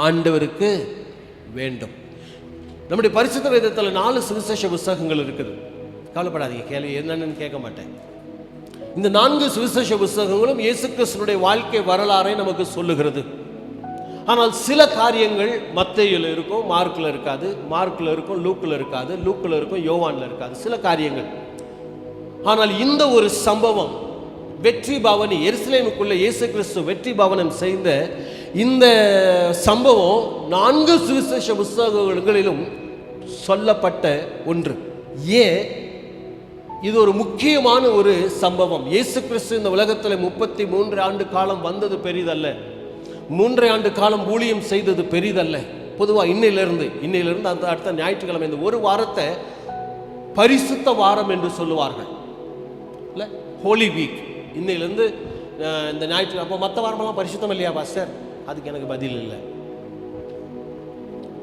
ஆண்டவருக்கு வேண்டும். நம்முடைய பரிசுத்த வேதத்தில் 4 சுவிசேஷ புஸ்தகங்கள் இருக்குது. கவலைப்படாதீங்க, கேள்வி என்னன்னு கேட்க மாட்டேன். இந்த 4 சுவிசேஷ புஸ்தகங்களும் இயேசு கிறிஸ்துவினுடைய வாழ்க்கை வரலாறை நமக்கு சொல்லுகிறது. ஆனால் சில காரியங்கள் மத்தேயுல இருக்கும், மார்க்கில் இருக்காது, மார்க்கில் இருக்கும், லூக்கில் இருக்காது, லூக்கில் இருக்கும், யோவானில் இருக்காது, சில காரியங்கள். ஆனால் இந்த ஒரு சம்பவம், வெற்றி பவனி, எருசலேமுக்குள்ள இயேசு கிறிஸ்து வெற்றி பவனம் செய்த இந்த சம்பவம் 4 சுவிசேஷ புஸ்தகங்களிலும் சொல்லப்பட்ட ஒன்று. ஏன் இது ஒரு முக்கியமான ஒரு சம்பவம்? இயேசு கிறிஸ்து இந்த உலகத்தில் 33 ஆண்டு காலம் வந்தது பெரிதல்ல, 3 ஆண்டு காலம் ஊழியம் செய்தது பெரிதல்ல. பொதுவாக இன்னையிலிருந்து அந்த அடுத்த ஞாயிற்றுக்கிழமை இந்த ஒரு வாரத்தை பரிசுத்த வாரம் என்று சொல்லுவார்கள், இல்லை ஹோலி வீக். இன்னையிலிருந்து இந்த ஞாயிற்று, அப்போ மற்ற வாரமெல்லாம் பரிசுத்தம் இல்லையா பாஸ்டர்? அதுக்கு எனக்கு பதில் இல்லை.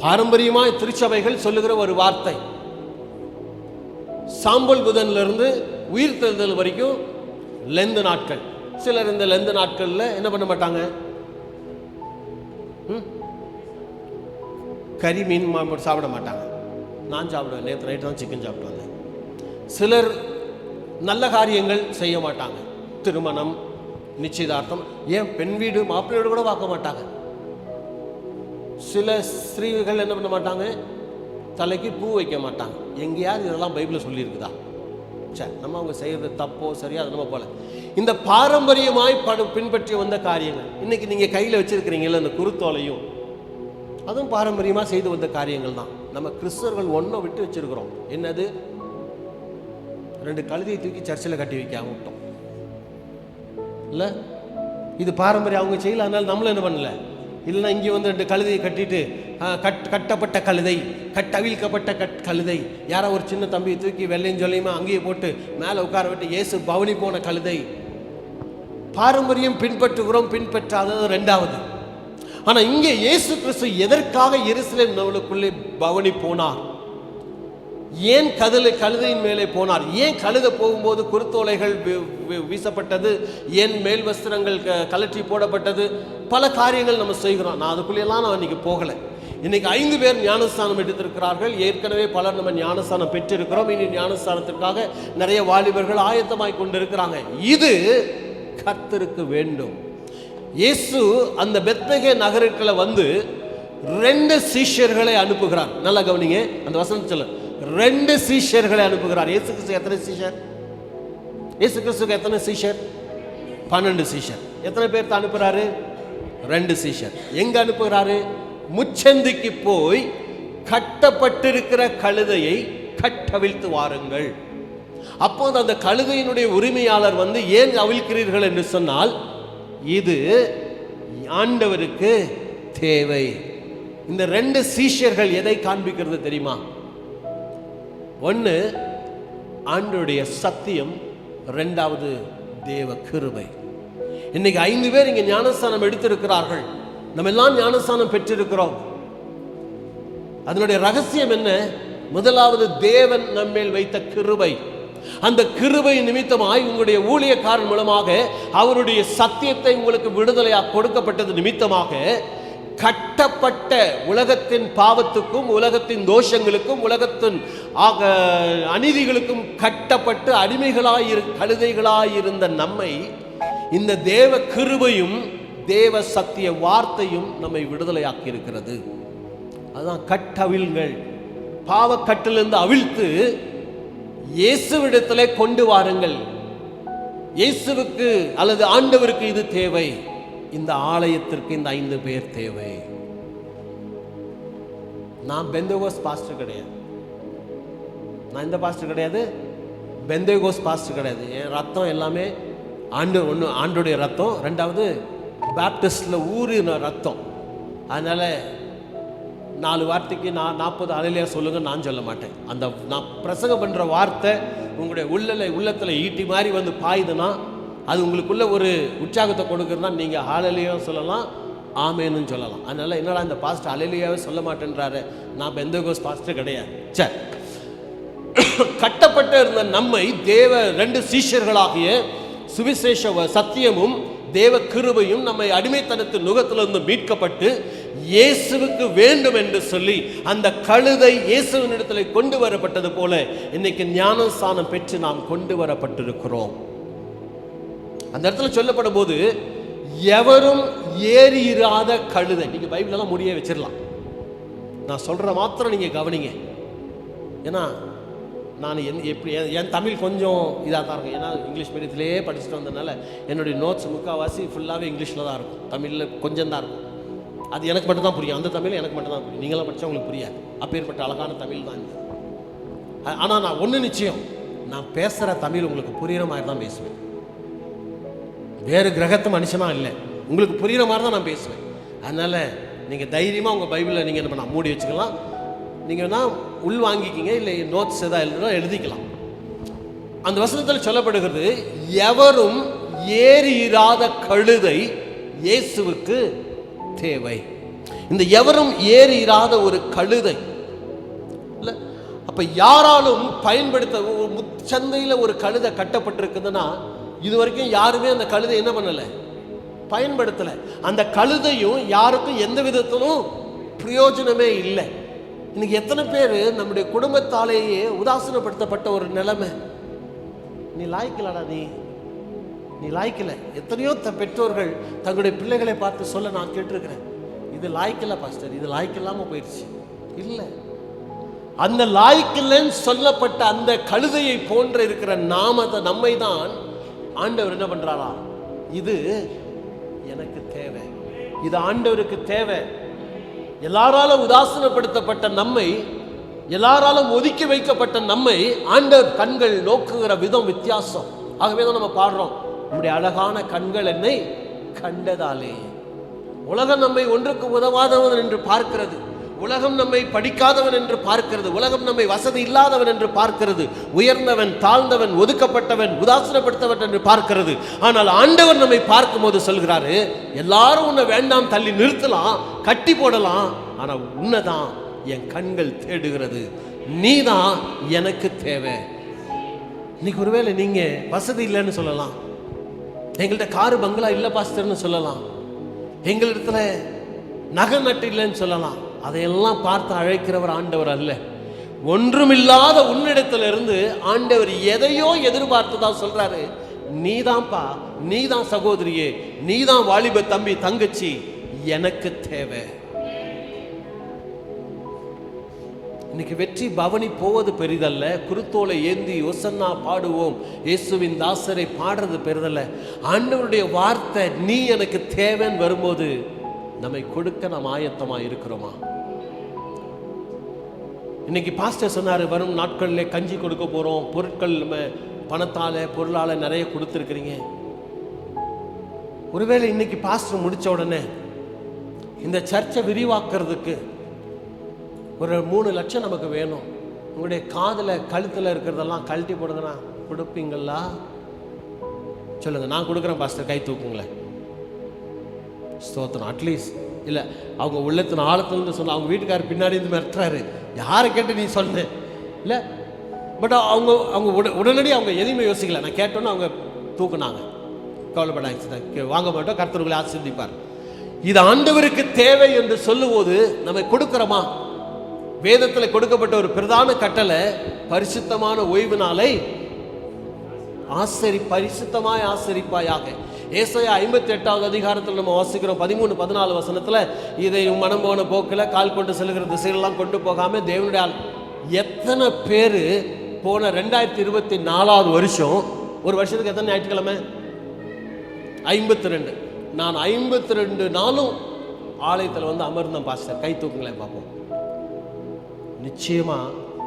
பாரம்பரியமாக திருச்சபைகள் சொல்லுகிற ஒரு வார்த்தை, சாம்பல் புதன்லேருந்து உயிர் தெழுதல் வரைக்கும் லெந்து நாட்கள். சிலர் இந்த லெந்து நாட்களில் என்ன பண்ண மாட்டாங்க, கறி மீன் சாப்பிட மாட்டாங்க. நான் சாப்பிடுவேன், நேற்று நைட்டு தான் சிக்கன் சாப்பிட்டு வந்தேன். சிலர் நல்ல காரியங்கள் செய்ய மாட்டாங்க, திருமணம், நிச்சயதார்த்தம், ஏன் பெண் வீடு மாப்பிள்ளையோடு கூட பார்க்க மாட்டாங்க. சில ஸ்திரீகள் என்ன பண்ண மாட்டாங்க, தலைக்கு பூ வைக்க மாட்டாங்க. எங்கேயாவது இதெல்லாம் பைபிளில் சொல்லியிருக்குதா? சரி, நம்ம அவங்க செய்கிறது தப்போ சரியா அது நம்ம போல. இந்த பாரம்பரியமாய் பின்பற்றி வந்த காரியங்கள் இன்னைக்கு நீங்கள் கையில் வச்சிருக்கிறீங்களா, இந்த குருத்தோலையும், அதுவும் பாரம்பரியமாக செய்து வந்த காரியங்கள் தான். நம்ம கிறிஸ்தவர்கள் ஒன்றை விட்டு வச்சிருக்கிறோம். என்னது? 2 கழுதையை தூக்கி சர்ச்சில் கட்டி வைக்காம விட்டோம் இல்லை? இது பாரம்பரியம், அவங்க செய்யல, அதனால நம்மளும் என்ன பண்ணல. இல்லைன்னா இங்கே வந்து 2 கழுதையை கட்டிட்டு கட்டப்பட்ட கழுதை, அவிழ்க்கப்பட்ட கழுதை, யாரோ ஒரு சின்ன தம்பியை தூக்கி வெள்ளையும் சொல்லியுமா அங்கேயே போட்டு மேலே உட்கார விட்டு இயேசு பவனி போன கழுதை. பாரம்பரியம் பின்பற்றுகிறோம், பின்பற்றாதது 2வது. ஆனால் இங்கே இயேசு கிறிஸ்து எதற்காக எருசலேம் நகருக்குள்ளே பவனி போனார்? ஏன் கழுதையின் மேலே போனார்? ஏன் கழுதை போகும்போது குருத்தோலைகள் வீசப்பட்டது? ஏன் மேல் வஸ்திரங்கள் கலற்றி போடப்பட்டது? பல காரியங்கள் நம்ம செய்கிறோம். நான் அதுக்குள்ளெல்லாம் நான் இன்னைக்கு போகலை. இன்னைக்கு 5 பேர் ஞானஸ்தானம் எடுத்திருக்கிறார்கள். ஏற்கனவே பலர் நம்ம ஞானஸ்தானம் பெற்றிருக்கிறோம். இனி ஞானஸ்தானத்திற்காக நிறைய வாலிபர்கள் ஆயத்தமாய் கொண்டிருக்கிறாங்க. இது கர்த்தருக்கு வேண்டும். இயேசு அந்த பெத்லகே நகருக்குள்ள வந்து 2 சீஷர்களை அனுப்புகிறார். நல்லா கவனிங்க, அந்த வசனம் சொல்ல 2 சீஷர்களை அனுப்புகிறார். இயேசு கிறிஸ்து எத்தனை சீஷர்? இயேசு கிறிஸ்துக்கு எத்தனை சீஷர்? 12 சீஷர். எத்தனை பேர்த்த அனுப்புறாரு? 2 சீஷர். எங்க அனுப்புகிறாரு? முச்சந்திக்கு போய் கட்டப்பட்டிருக்கிற கழுதையை கட்டவிழ்த்து வாருங்கள். அப்போது அந்த கழுதையினுடைய உரிமையாளர் வந்து, ஏன் அவிழ்க்கிறீர்கள் என்று சொன்னால், இது ஆண்டவருக்கு தேவை. இந்த 2 சீஷர்கள் எதை காண்பிக்கிறது தெரியுமா? 1 ஆண்டவருடைய சத்தியம், 2வது தேவ கிருபை. இன்னைக்கு 5 பேர் இங்க ஞானஸ்தானம் எடுத்திருக்கிறார்கள். நம்ம எல்லாம் ஞானஸ்தானம் பெற்றிருக்கிறோம். அதனுடைய ரகசியம் என்ன? முதலாவது தேவன் நம்மேல் வைத்த கிருபை. அந்த கிருபை நிமித்தமாய் உங்களுடைய ஊழியக்காரன் மூலமாக அவருடைய சத்தியத்தை உங்களுக்கு விடுதலையாக கொடுக்கப்பட்டது நிமித்தமாக கட்டப்பட்ட உலகத்தின் பாவத்துக்கும் உலகத்தின் தோஷங்களுக்கும் உலகத்தின் அநீதிகளுக்கும் கட்டப்பட்டு கழுதைகளாயிருந்த நம்மை இந்த தேவ கிருபையும் தேவ சத்திய வார்த்தையும் நம்மை விடுதலையாக்கி இருக்கிறது. அதுதான் கட்டவிழ்கள். பாவக்கட்டிலிருந்து அவிழ்த்து இயேசுவிடத்திலே கொண்டு வாருங்கள். இயேசுவுக்கு அல்லது ஆண்டவருக்கு இது தேவை. இந்த ஆலயத்திற்கு இந்த 5 பேர் தேவை. நான் பெந்தேகோஸ் பாஸ்டர் கிடையாது. நான் இந்த பாஸ்டர் கிடையாது, பெந்தேகோஸ் பாஸ்டர் கிடையாது. என் ரத்தம் எல்லாமே ஆண்டுடைய ரத்தம், 2வது பேப்டிஸ்ட்ல ஊறின ரத்தம். அதனால 4 வார்த்தைக்கு நான் 40 அலையிலையா சொல்லுங்க நான் சொல்ல மாட்டேன். அந்த நான் பிரசங்கம் பண்ற வார்த்தை உங்களுடைய உள்ளத்துல ஈட்டி மாதிரி வந்து பாயுதுன்னா அது உங்களுக்குள்ள ஒரு உற்சாகத்தை கொடுக்குறதுனா நீங்க ஹalleluya சொல்லலாம், ஆமேன்னு சொல்லலாம். அதனால என்னடா இந்த பாஸ்டர் ஹalleluyaவே சொல்ல மாட்டேன்றாரு, நான் பெந்தேகோஸ் பாஸ்டர் கிடையாது. சரி, கட்டப்பட்டு இருந்த நம்மை தேவ 2 சீஷர்களாகிய சுவிசேஷ சத்தியமும் தேவ கிருபையும் நம்மை அடிமைத்தனத்தின் நுகத்திலிருந்து மீட்கப்பட்டு இயேசுவுக்கு வேண்டும் என்று சொல்லி அந்த கழுதை இயேசுவினிடத்தில் கொண்டு வரப்பட்டது போல இன்னைக்கு ஞானஸ்நானம் பெற்று நாம் கொண்டு வரப்பட்டிருக்கிறோம். அந்த இடத்துல சொல்லப்படும் போது எவரும் ஏறியிராத கழுதை, நீங்க பைபிளெல்லாம் முடிய வச்சிடலாம், நான் சொல்ற மாத்திரம் நீங்க கவனிங்க. ஏன்னா நான் என் தமிழ் கொஞ்சம் இதாக தான் இருக்கும். ஏன்னா இங்கிலீஷ் மீடியத்திலே படிச்சுட்டு வந்ததுனால என்னுடைய நோட்ஸ் முக்கால்வாசி ஃபுல்லாகவே இங்கிலீஷில் தான் இருக்கும், தமிழில் கொஞ்சம் தான் இருக்கும். அது எனக்கு மட்டும் தான் புரியும், அந்த தமிழ் எனக்கு மட்டும் தான் புரியும், நீங்களாம் படித்தா உங்களுக்கு புரியாது. அப்பேற்பட்ட அழகான தமிழ் தான் இது. ஆனால் நான் ஒன்று நிச்சயம், நான் பேசுகிற தமிழ் உங்களுக்கு புரிகிற மாதிரி தான் பேசுவேன். வேறு கிரகத்து மனுஷனாக இல்லை, உங்களுக்கு புரிகிற மாதிரி தான் நான் பேசுவேன். அதனால் நீங்கள் தைரியமாக உங்கள் பைபிளில் நீங்கள் என்ன பண்ண மூடி வச்சுக்கலாம். நீங்கள் வேணா உள் வாங்கிக்கிங்க, இல்லை நோட்ஸ் எதாவது எழுதுனா எழுதிக்கலாம். அந்த வசனத்தில் சொல்லப்படுகிறது, எவரும் ஏறியிராத கழுதை இயேசுவுக்கு தேவை. இந்த எவரும் ஏறியிராத ஒரு கழுதை இல்லை, அப்ப யாராலும் பயன்படுத்த, சந்தையில் ஒரு கழுதை கட்டப்பட்டிருக்குதுன்னா இது வரைக்கும் யாருமே அந்த கழுதை என்ன பண்ணலை, பயன்படுத்தலை. அந்த கழுதையும் யாருக்கும் எந்த விதத்திலும் பிரயோஜனமே இல்லை. இன்னைக்கு எத்தனை பேர் நம்முடைய குடும்பத்தாலேயே உதாசீனப்படுத்தப்பட்ட ஒரு நிலைமை. நீ லாய்க்கலடா, நீ லாய்க்கல. எத்தனையோ பெற்றோர்கள் தங்களுடைய பிள்ளைகளை பார்த்து சொல்ல நான் கேட்டிருக்கிறேன், இது லாய்க்கல பாஸ்டர், இது லாய்க்கில்லாம போயிடுச்சு. இல்லை, அந்த லாய்க்கில்லன்னு சொல்லப்பட்ட அந்த கழுதையை போன்ற இருக்கிற நம்மை தான் ஆண்டவர் என்ன பண்றாரா, இது எனக்கு தேவை, இது ஆண்டவருக்கு தேவை. எல்லாராலும் உதாசீனப்படுத்தப்பட்ட நம்மை, எல்லாராலும் ஒதுக்கி வைக்கப்பட்ட நம்மை ஆண்டவர் கண்கள் நோக்குகிற விதம் வித்தியாசம். ஆகவே தான் நம்ம பாடுறோம், நம்முடைய அழகான கண்கள் என்னை கண்டதாலே. உலகம் நம்மை ஒன்றுக்கு உதவாதவன் என்று பார்க்கிறது, உலகம் நம்மை படிக்காதவன் என்று பார்க்கிறது, உலகம் நம்மை வசதி இல்லாதவன் என்று பார்க்கிறது, உயர்ந்தவன் தாழ்ந்தவன் ஒதுக்கப்பட்டவன் உதாசீனப்படுத்தவன் என்று பார்க்கிறது. ஆனால் ஆண்டவர் நம்மை பார்க்கும் போது சொல்கிறாரு, எல்லாரும் உன்னை வேண்டாம் தள்ளி நிறுத்தலாம், கட்டி போடலாம், ஆனா உன்னைதான் என் கண்கள் தேடுகிறது, நீதான் எனக்கு தேவை. இன்னைக்கு ஒருவேளை நீங்க வசதி இல்லைன்னு சொல்லலாம், எங்கள்கிட்ட காரு பங்களா இல்லை பாஸ்டர்னு சொல்லலாம், எங்களிடத்துல நகை நட்டு இல்லைன்னு சொல்லலாம். அதையெல்லாம் பார்த்து அழைக்கிறவர் ஆண்டவர் அல்ல. ஒன்றுமில்லாத உன்னிடத்திலிருந்து ஆண்டவர் எதையோ எதிர்பார்த்துதா சொல்றாரு, நீதான்ப்பா, நீதான் சகோதரியே, நீதான் வாலிப தம்பி தங்கச்சி, எனக்கு தேவை. இன்னைக்கு வெற்றி பவனி போவது பெரிதல்ல, குருத்தோலை ஏந்தி ஒசன்னா பாடுவோம், இயேசுவின் தாசரை பாடுறது பெரிதல்ல. ஆண்டவருடைய வார்த்தை நீ எனக்கு தேவைன்னு வரும்போது நம்மை கொடுக்க நாம் ஆயத்தமா இருக்கிறோமா? இன்னைக்கு பாஸ்டர் சொன்னாரு, வரும் நாட்களில் கஞ்சி கொடுக்க போறோம், பொருட்கள் பணத்தால பொருளால நிறைய கொடுத்துருக்கிறீங்க. ஒருவேளை இன்னைக்கு பாஸ்டர் முடிச்ச உடனே இந்த சர்ச்சை விரிவாக்குறதுக்கு ஒரு 3 லட்சம் நமக்கு வேணும், உங்களுடைய காதில் கழுத்தில் இருக்கிறதெல்லாம் கழட்டி போடுங்கண்ணா, கொடுப்பீங்களா? சொல்லுங்க, நான் கொடுக்குறேன் பாஸ்டர், கை தூக்குங்களேன். ஸ்தோத்திரம். அட்லீஸ்ட் இல்லை, அவங்க உள்ளத்தின் ஆழத்துலேருந்து சொன்ன, அவங்க வீட்டுக்காரர் பின்னாடி இருந்து மிரட்டுறாரு, யாரை கேட்டு நீ சொன்ன இல்லை, பட் அவங்க உடனடி அவங்க எதையுமே யோசிக்கல. நான் கேட்டோன்னு அவங்க தூக்குனாங்க. கவலைப்படாங்க, வாங்க மாட்டோம், கர்த்தர்களை ஆசீர்வதிப்பார். இது ஆண்டவருக்கு தேவை என்று சொல்லும்போது நம்ம கொடுக்கிறோமா? வேதத்தில் கொடுக்கப்பட்ட ஒரு பிரதான கட்டளை, பரிசுத்தமான ஓய்வு நாளை பரிசுத்தமாய் ஆசரிப்பாயாக. ஏசாயா 58வது அதிகாரத்தில் நம்ம வாசிக்கிறோம் 13-14 வசனத்துல, இதை மனம் போன போக்கில் கால் கொண்டு செல்கிற திசையெல்லாம் கொண்டு போகாம தேவனுடைய எத்தனை பேரு போன 2024வது வருஷம், ஒரு வருஷத்துக்கு எத்தனை ஞாயிற்றுக்கிழமை? 52. நான் 52 நாளும் ஆலயத்தில் வந்து அமர்ந்தேன் பாஸ்டர், கை தூக்குங்களேன் பார்ப்போம். நிச்சயமா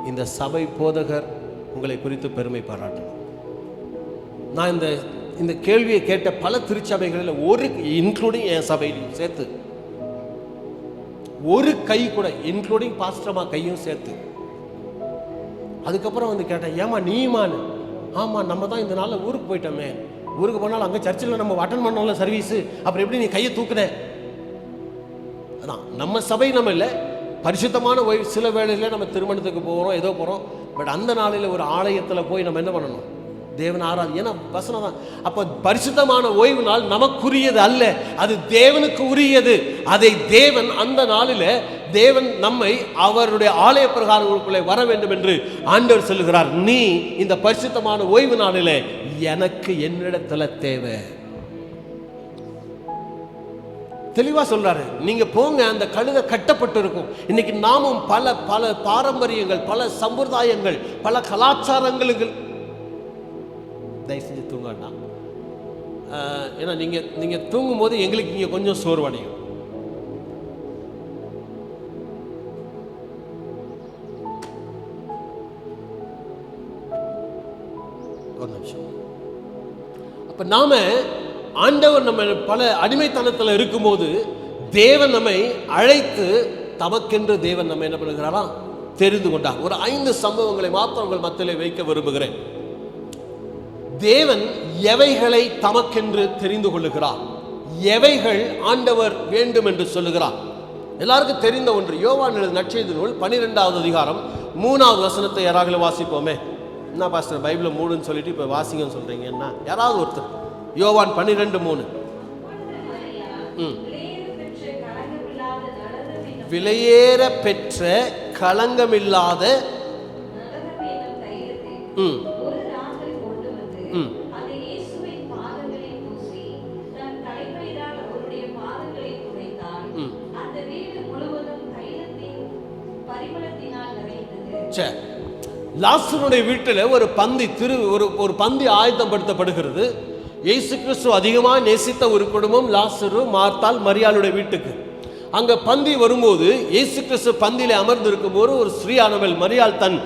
இந்த சபை போதகர் உங்களை குறித்து பெருமை பாராட்டணும். நான் இந்த கேள்வியை கேட்ட பல திருச்சபைகளில் ஒரு, இன்க்ளூடிங் என் சபையிலையும் சேர்த்து, ஒரு கை கூட, இன்க்ளூடிங் பாஸ்டர்மா கையும் சேர்த்து. அதுக்கப்புறம் வந்து கேட்டேன், ஏமா நீமான்னு? ஆமா, நம்ம தான் இந்த நாளில் ஊருக்கு போயிட்டோமே, ஊருக்கு போனாலும் அங்கே சர்ச்சில் நம்ம அட்டன் பண்ணோம்ல சர்வீஸு, அப்புறம் எப்படி நீ கையை தூக்குன? அதான் நம்ம சபை, நம்ம இல்லை பரிசுத்தமான ஓய்வு. சில வேளையில் நம்ம திருமணத்துக்கு போகிறோம், ஏதோ போகிறோம், பட் அந்த நாளில் ஒரு ஆலயத்தில் போய் நம்ம என்ன பண்ணணும்? தேவன் ஆராதி. ஏன்னா வசனம் தான். அப்போ பரிசுத்தமான ஓய்வு நாள் நமக்குரியது அல்ல, அது தேவனுக்கு உரியது. அதை தேவன் அந்த நாளில் தேவன் நம்மை அவருடைய ஆலய பிரகாரங்களுக்குள்ளே வர வேண்டும் என்று ஆண்டவர் சொல்லுகிறார். நீ இந்த பரிசுத்தமான ஓய்வு நாளில் எனக்கு என்னிடத்துல தேவை. தெளிவா சொல்றாரு. நீங்க போங்க, அந்த கழுதை கட்டப்பட்டு இருக்கும். இன்னைக்கு நாமும் பல பல பாரம்பரியங்கள், பல சம்பிரதாயங்கள், பல கலாச்சாரங்களுக்கு தயவு செஞ்சு தூங்க வேண்டாம். ஏன்னா நீங்க தூங்கும் போது எங்களுக்கு இங்க கொஞ்சம் சோர்வடையும். ஒரு நிமிஷம். அப்ப நாம ஆண்டவர் நம்ம பல அடிமைத்தனத்தில் இருக்கும்போது தேவன் நம்மை அழைத்து தமக்கென்று தேவன் நம்ம என்ன பண்ணுகிறாரா தெரிந்து கொண்டார். ஒரு 5 சம்பவங்களை மாத்திரம் உங்கள் மத்தியிலே வைக்க விரும்புகிறேன். தேவன் எவைகளை தமக்கென்று தெரிந்து கொள்ளுகிறார், எவைகள் ஆண்டவர் வேண்டும் என்று சொல்லுகிறார். எல்லாருக்கும் தெரிந்த ஒன்று. யோவான் எழுதின நற்செய்தி நூல் 12வது அதிகாரம் 3வது வசனத்தை யாராவது வாசிப்போமே. என்ன பாஸ்டர் பைபிளை மூடுன்னு சொல்லிட்டு இப்போ வாசிங்கன்னு சொல்றீங்க? என்ன யாராவது ஒருத்தர். யோவான் 12:3. விலையேற பெற்ற களங்கமில்லாத லாசருடைய வீட்டில் ஒரு பந்தி ஆயத்தப்படுத்தப்படுகிறது. இயேசு கிறிஸ்து அதிகமாக நேசித்த ஒரு குடும்பம் லாசரு, மார்த்தாள், மரியாளுடைய வீட்டுக்கு. அங்க பந்தி வரும்போது இயேசு கிறிஸ்து பந்தியில அமர்ந்திருக்கும் போது ஒரு ஸ்ரீயானவள் மரியாள் தன்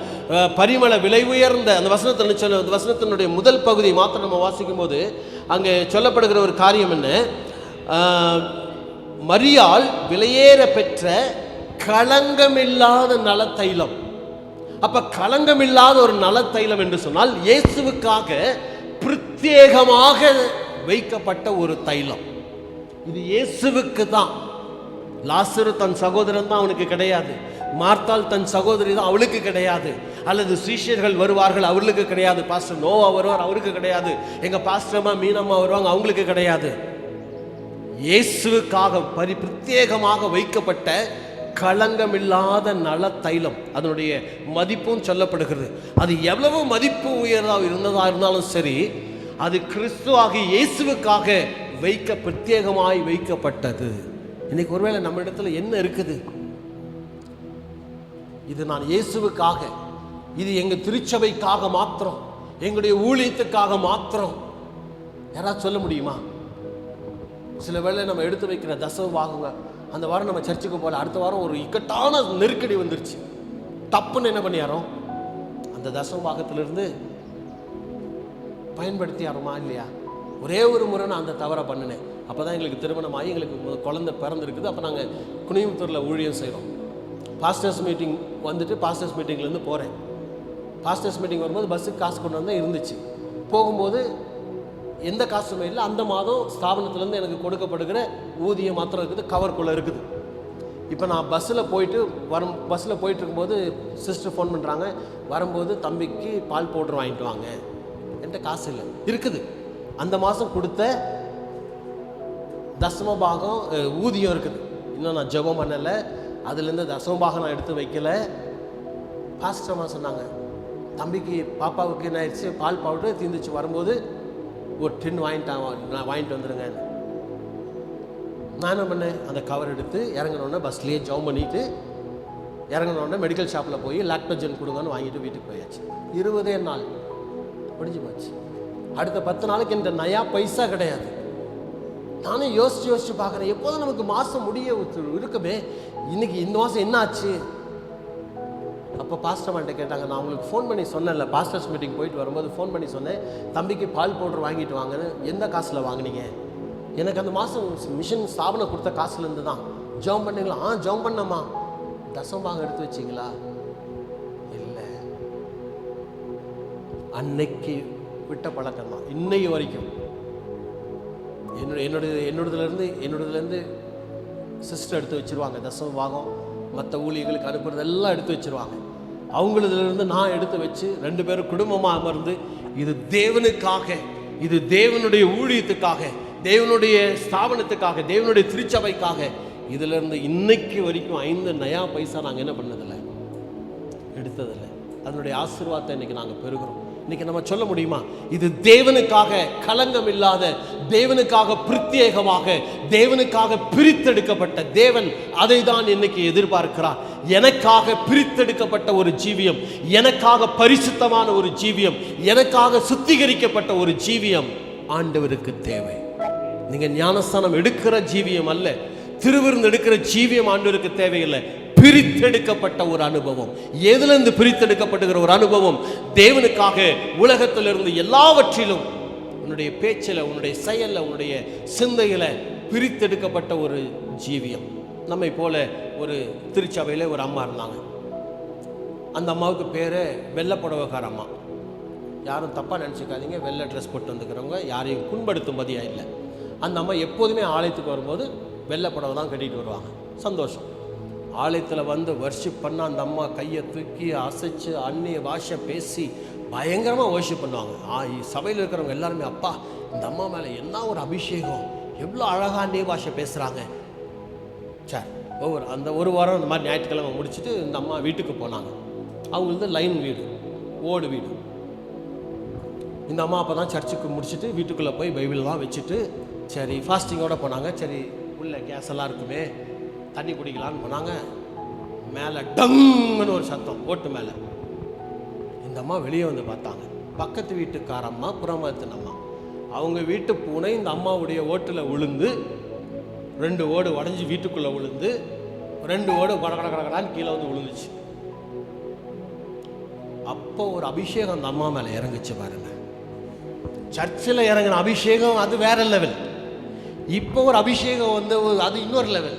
பரிமள விலை உயர்ந்த அந்த வசனத்தினுடைய முதல் பகுதி மாத்திரம் நம்ம வாசிக்கும் போது அங்கே சொல்லப்படுகிற ஒரு காரியம் என்ன? மரியாள் விலையேற பெற்ற களங்கமில்லாத நலத்தைலம். அப்ப களங்கமில்லாத ஒரு நலத்தைலம் என்று சொன்னால் இயேசுவுக்காக பிரத்யேகமாக வைக்கப்பட்ட ஒரு தைலம். இது இயேசுவுக்கு தான். லாசரு தன் சகோதரன் தான், அவனுக்கு கிடையாது. மார்த்தாள் தன் சகோதரி தான், அவளுக்கு கிடையாது. அல்லது சீஷர்கள் வருவார்கள், அவர்களுக்கு கிடையாது. பாஸ்டர் நோவா வருவார், அவருக்கு கிடையாது. எங்க பாஸ்டர்மா மீனம்மா வருவாங்க, அவங்களுக்கு கிடையாது. இயேசுவுக்காக பிரத்யேகமாக வைக்கப்பட்ட களங்கமில்லாத நல தைலம். அதனுடைய மதிப்பும் சொல்லப்படுகிறது. அது எவ்வளவு மதிப்பு உயர்வாக இருந்தாலும் சரி, அது கிறிஸ்துவாகி இயேசுவுக்காக பிரத்யேகமாய் வைக்கப்பட்டது. இன்னைக்கு ஒருவேளை நம்ம இடத்துல என்ன இருக்குது? இது நான் இயேசுவுக்காக, இது எங்க திருச்சபைக்காக மாத்திரம், எங்களுடைய ஊழியத்துக்காக மாத்திரம். யாராவது சொல்ல முடியுமா? சில வேளை நம்ம எடுத்து வைக்கிற தசம வாங்குங்க, அந்த வாரம் நம்ம சர்ச்சுக்கு போல, அடுத்த வாரம் ஒரு இக்கட்டான நெருக்கடி வந்துருச்சு, தப்புன்னு என்ன பண்ணியாரோம்? அந்த தசம பாகத்திலிருந்து பயன்படுத்தியாரோமா இல்லையா? ஒரே ஒரு முறை நான் அந்த தவறை பண்ணினேன். அப்போ தான் எங்களுக்கு திருமணமாகி எங்களுக்கு குழந்தை பிறந்திருக்குது. அப்போ நாங்கள் குனியமுத்தூரில் ஊழியம் செய்கிறோம். பாஸ்டர்ஸ் மீட்டிங் வந்துட்டு பாஸ்டர்ஸ் மீட்டிங்லேருந்து போகிறேன். பாஸ்டர்ஸ் மீட்டிங் வரும்போது பஸ்ஸுக்கு காசு கொண்டு வந்தால் இருந்துச்சு. போகும்போது எந்த காசுமே இல்லை. அந்த மாதம் ஸ்தாபனத்துலேருந்து எனக்கு கொடுக்கப்படுகிற ஊதியம் மாத்திரம் இருக்குது, கவருக்குள்ளே இருக்குது. இப்போ நான் பஸ்ஸில் போயிட்டு இருக்கும்போது சிஸ்டர் ஃபோன் பண்ணுறாங்க, வரும்போது தம்பிக்கு பால் பவுடர் வாங்கிட்டு வாங்க. என்கிட்ட காசு இல்லை, இருக்குது. அந்த மாதம் கொடுத்த தசம பாகம் ஊதியம் இருக்குது. இன்னும் நான் ஜெபம் பண்ணலை, அதுலேருந்து தசம பாகம் நான் எடுத்து வைக்கலை. பாஸ்டர்மா சொன்னாங்க, தம்பிக்கு பாப்பாவுக்கு என்ன ஆயிடுச்சு, பால் பவுடர் தீர்ந்துச்சு, வரும்போது ஒரு டின் வாங்கிட்டு வந்துடுங்க. நான் என்ன பண்ணேன், அந்த கவர் எடுத்து இறங்கினோடனே பஸ்லேயே ஜெபம் பண்ணிவிட்டு இறங்கினோடனே மெடிக்கல் ஷாப்பில் போய் லாக்டோஜன் கொடுங்கன்னு வாங்கிட்டு வீட்டுக்கு போயாச்சு. 20 நாள் முடிஞ்சு போச்சு. அடுத்த 10 நாளைக்கு என்ற நயா பைசா கிடையாது. நானே யோசிச்சு பார்க்குறேன், எப்போதும் நமக்கு மாதம் முடிய இருக்குமே, இன்னைக்கு இந்த மாதம் என்ன ஆச்சு? அப்போ பாஸ்டர்மான்ட்ட கேட்டாங்க. நான் உங்களுக்கு ஃபோன் பண்ணி சொன்னேன்ல, பாஸ்டர்ஸ் மீட்டிங் போயிட்டு வரும்போது ஃபோன் பண்ணி சொன்னேன், தம்பிக்கு பால் பவுடர் வாங்கிட்டு வாங்கன்னு. எந்த காசில் வாங்கினீங்க? எனக்கு அந்த மாதம் மிஷன் ஸ்தாபனம் கொடுத்த காசுலேருந்து தான். ஜெபம் பண்ணீங்களா? ஜெபம் பண்ணம்மா. தசம் பாகம் எடுத்து வச்சிங்களா? இல்லை. அன்னைக்கு விட்ட பழக்கம் தான் இன்னைக்கு வரைக்கும். என்னோடதுலேருந்து சிஸ்டர் எடுத்து வச்சுருவாங்க. தசம பாகம் மற்ற ஊழியர்களுக்கு அனுப்புறதெல்லாம் எடுத்து வச்சுருவாங்க. அவங்களதுலேருந்து நான் எடுத்து வச்சு 2 பேரும் குடும்பமாக அமர்ந்து இது தேவனுக்காக, இது தேவனுடைய ஊழியத்துக்காக, தேவனுடைய ஸ்தாபனத்துக்காக, தேவனுடைய திருச்சபைக்காக. இதுல இருந்து இன்னைக்கு வரைக்கும் 5 நயா பைசா நாங்கள் என்ன பண்ணதில்லை, எடுத்ததில்லை. அதனுடைய ஆசீர்வாதத்தை இன்னைக்கு நாங்கள் பெறுகிறோம். இன்னைக்கு நம்ம சொல்ல முடியுமா, இது தேவனுக்காக, களங்கம் இல்லாத, தேவனுக்காக பிரத்யேகமாக, தேவனுக்காக பிரித்தெடுக்கப்பட்ட தேவன் அதை தான் இன்னைக்கு எதிர்பார்க்கிறார். எனக்காக பிரித்தெடுக்கப்பட்ட ஒரு ஜீவியம், எனக்காக பரிசுத்தமான ஒரு ஜீவியம், எனக்காக சுத்திகரிக்கப்பட்ட ஒரு ஜீவியம் ஆண்டவருக்கு தேவை. நீங்க ஞானஸ்தானம் எடுக்கிற ஜீவியம் அல்ல, திருவிருந்து எடுக்கிற ஜீவியம் ஆண்டவருக்கு தேவையில்லை. பிரித்தெடுக்கப்பட்ட ஒரு அனுபவம். எதிலிருந்து பிரித்தெடுக்கப்படுகிற ஒரு அனுபவம்? தேவனுக்காக உலகத்திலிருந்து எல்லாவற்றிலும், உன்னுடைய பேச்சில், உன்னுடைய செயலில், உன்னுடைய சிந்தையில் பிரித்தெடுக்கப்பட்ட ஒரு ஜீவியம். நம்மை போல ஒரு திருச்சபையில் ஒரு அம்மா இருந்தாங்க. அந்த அம்மாவுக்கு பேர் வெள்ளப்புடவைக்கார அம்மா. யாரும் தப்பாக நினச்சிக்காதீங்க, வெள்ளை ட்ரெஸ் போட்டு வந்துக்கிறவங்க யாரையும் புண்படுத்தும்பதியாக இல்லை. அந்த அம்மா எப்போதுமே ஆலயத்துக்கு வரும்போது வெள்ளை புடவை தான் கட்டிட்டு வருவாங்க. சந்தோஷம். ஆலயத்தில் வந்து வர்ஷிப் பண்ண அந்த அம்மா கையை தூக்கி அசைச்சு அந்நிய பாஷை பேசி பயங்கரமாக வர்ஷிப் பண்ணுவாங்க. சபையில் இருக்கிறவங்க எல்லாருமே, அப்பா இந்த அம்மா மேலே என்ன ஒரு அபிஷேகம், எவ்வளோ அழகாக அந்நிய பாஷை பேசுகிறாங்க. சரி, அந்த ஒரு வாரம் இந்த மாதிரி ஞாயிற்றுக்கிழமை முடிச்சுட்டு இந்த அம்மா வீட்டுக்கு போனாங்க. அவங்களுக்கு லைன் வீடு, ஓடு வீடு. இந்த அம்மா அப்போ தான் சர்ச்சுக்கு முடிச்சுட்டு வீட்டுக்குள்ளே போய் பைபிள்லாம் வச்சுட்டு, சரி ஃபாஸ்டிங்கோடு போனாங்க. சரி உள்ள கேஸ் எல்லாம் இருக்குமே, தண்ணி குடிக்கலான்னு போனாங்க. மேலே டங்குன்னு ஒரு சத்தம், ஓட்டு மேலே. இந்த அம்மா வெளியே வந்து பார்த்தாங்க. பக்கத்து வீட்டுக்காரம்மா, புறமத்தின் அம்மா, அவங்க வீட்டு பூனை இந்த அம்மாவுடைய ஓட்டில் விழுந்து 2 ஓடு உடஞ்சி வீட்டுக்குள்ளே விழுந்து 2 ஓடு கடகடான்னு கீழே வந்து விழுந்துச்சு. அப்போ ஒரு அபிஷேகம் அந்த அம்மா மேலே இறங்குச்சு பாருங்க. சர்ச்சில் இறங்கின அபிஷேகம் அது வேற லெவல். இப்போ ஒரு அபிஷேகம் வந்து அது இன்னொரு லெவல்.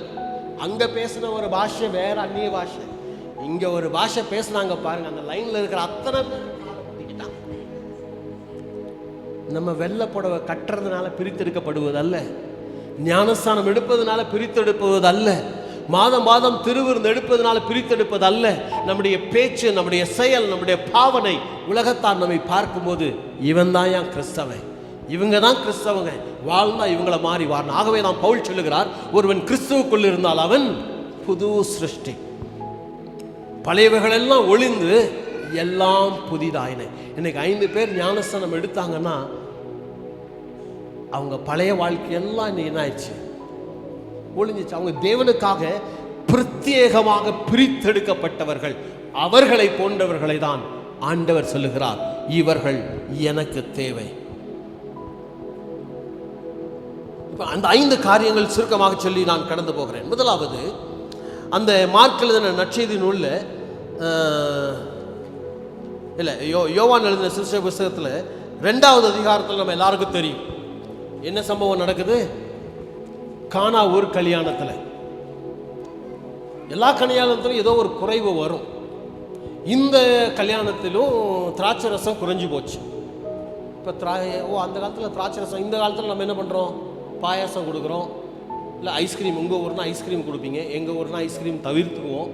அங்கே பேசின ஒரு பாஷை வேற, அந்நிய பாஷை. இங்கே ஒரு பாஷை பேசினாங்க பாருங்க. அந்த லைனில் இருக்கிற அத்தனை பேர் நம்ம வெள்ளை புடவை கட்டுறதுனால பிரித்தெடுக்கப்படுவதல்ல, ஞானஸ்தானம் எடுப்பதனால பிரித்தெடுப்பதல்ல, மாதம் மாதம் திருவிருந்து எடுப்பதனால பிரித்தெடுப்பதல்ல. நம்முடைய பேச்சு, நம்முடைய செயல், நம்முடைய பாவனை உலகத்தார் நம்மை பார்க்கும்போது இவன் தான் ஏன் கிறிஸ்தவன், இவங்க தான் கிறிஸ்தவங்க, வாழ்ந்தா இவங்களை மாறி வாழணும். ஆகவே தான் பவுல் சொல்லுகிறார், ஒருவன் கிறிஸ்துவுக்குள் இருந்தால் அவன் புது சிருஷ்டி, பழையவைகள் எல்லாம் ஒளிந்து எல்லாம் புதிதாயின. இன்னைக்கு 5 பேர் ஞானஸ்தானம் எடுத்தாங்கன்னா அவங்க பழைய வாழ்க்கையெல்லாம் இன்னைக்கு என்ன ஆயிடுச்சு, ஒளிஞ்சிச்சு. அவங்க தேவனுக்காக பிரத்யேகமாக பிரித்தெடுக்கப்பட்டவர்கள். அவர்களை போன்றவர்களை தான் ஆண்டவர் சொல்லுகிறார், இவர்கள் எனக்கு தேவை. அந்த 5 காரியங்கள் சுருக்கமாக சொல்லி நான் கடந்து போகிறேன். முதலாவது, அந்த மார்க் எழுதின நற்செய்தி நூலில் இல்லை, யோவான் எழுதின சுவிசேஷ புத்தகத்தில் 2வது அதிகாரத்தில் நம்ம எல்லாருக்கும் தெரியும் என்ன சம்பவம் நடக்குது. கானா ஊர் கல்யாணத்தில், எல்லா கல்யாணத்திலும் ஏதோ ஒரு குறைவு வரும். இந்த கல்யாணத்திலும் திராட்சை ரசம் குறைஞ்சி போச்சு. இப்போ அந்த காலத்தில் திராட்சை ரசம், இந்த காலத்தில் நம்ம என்ன பண்ணுறோம், பாயாசம் கொடுக்குறோம், இல்லை ஐஸ்கிரீம். உங்கள் ஊர்னா ஐஸ்கிரீம் கொடுப்பீங்க, எங்கள் ஊர்னா ஐஸ்கிரீம் தவிர்த்துக்குவோம்.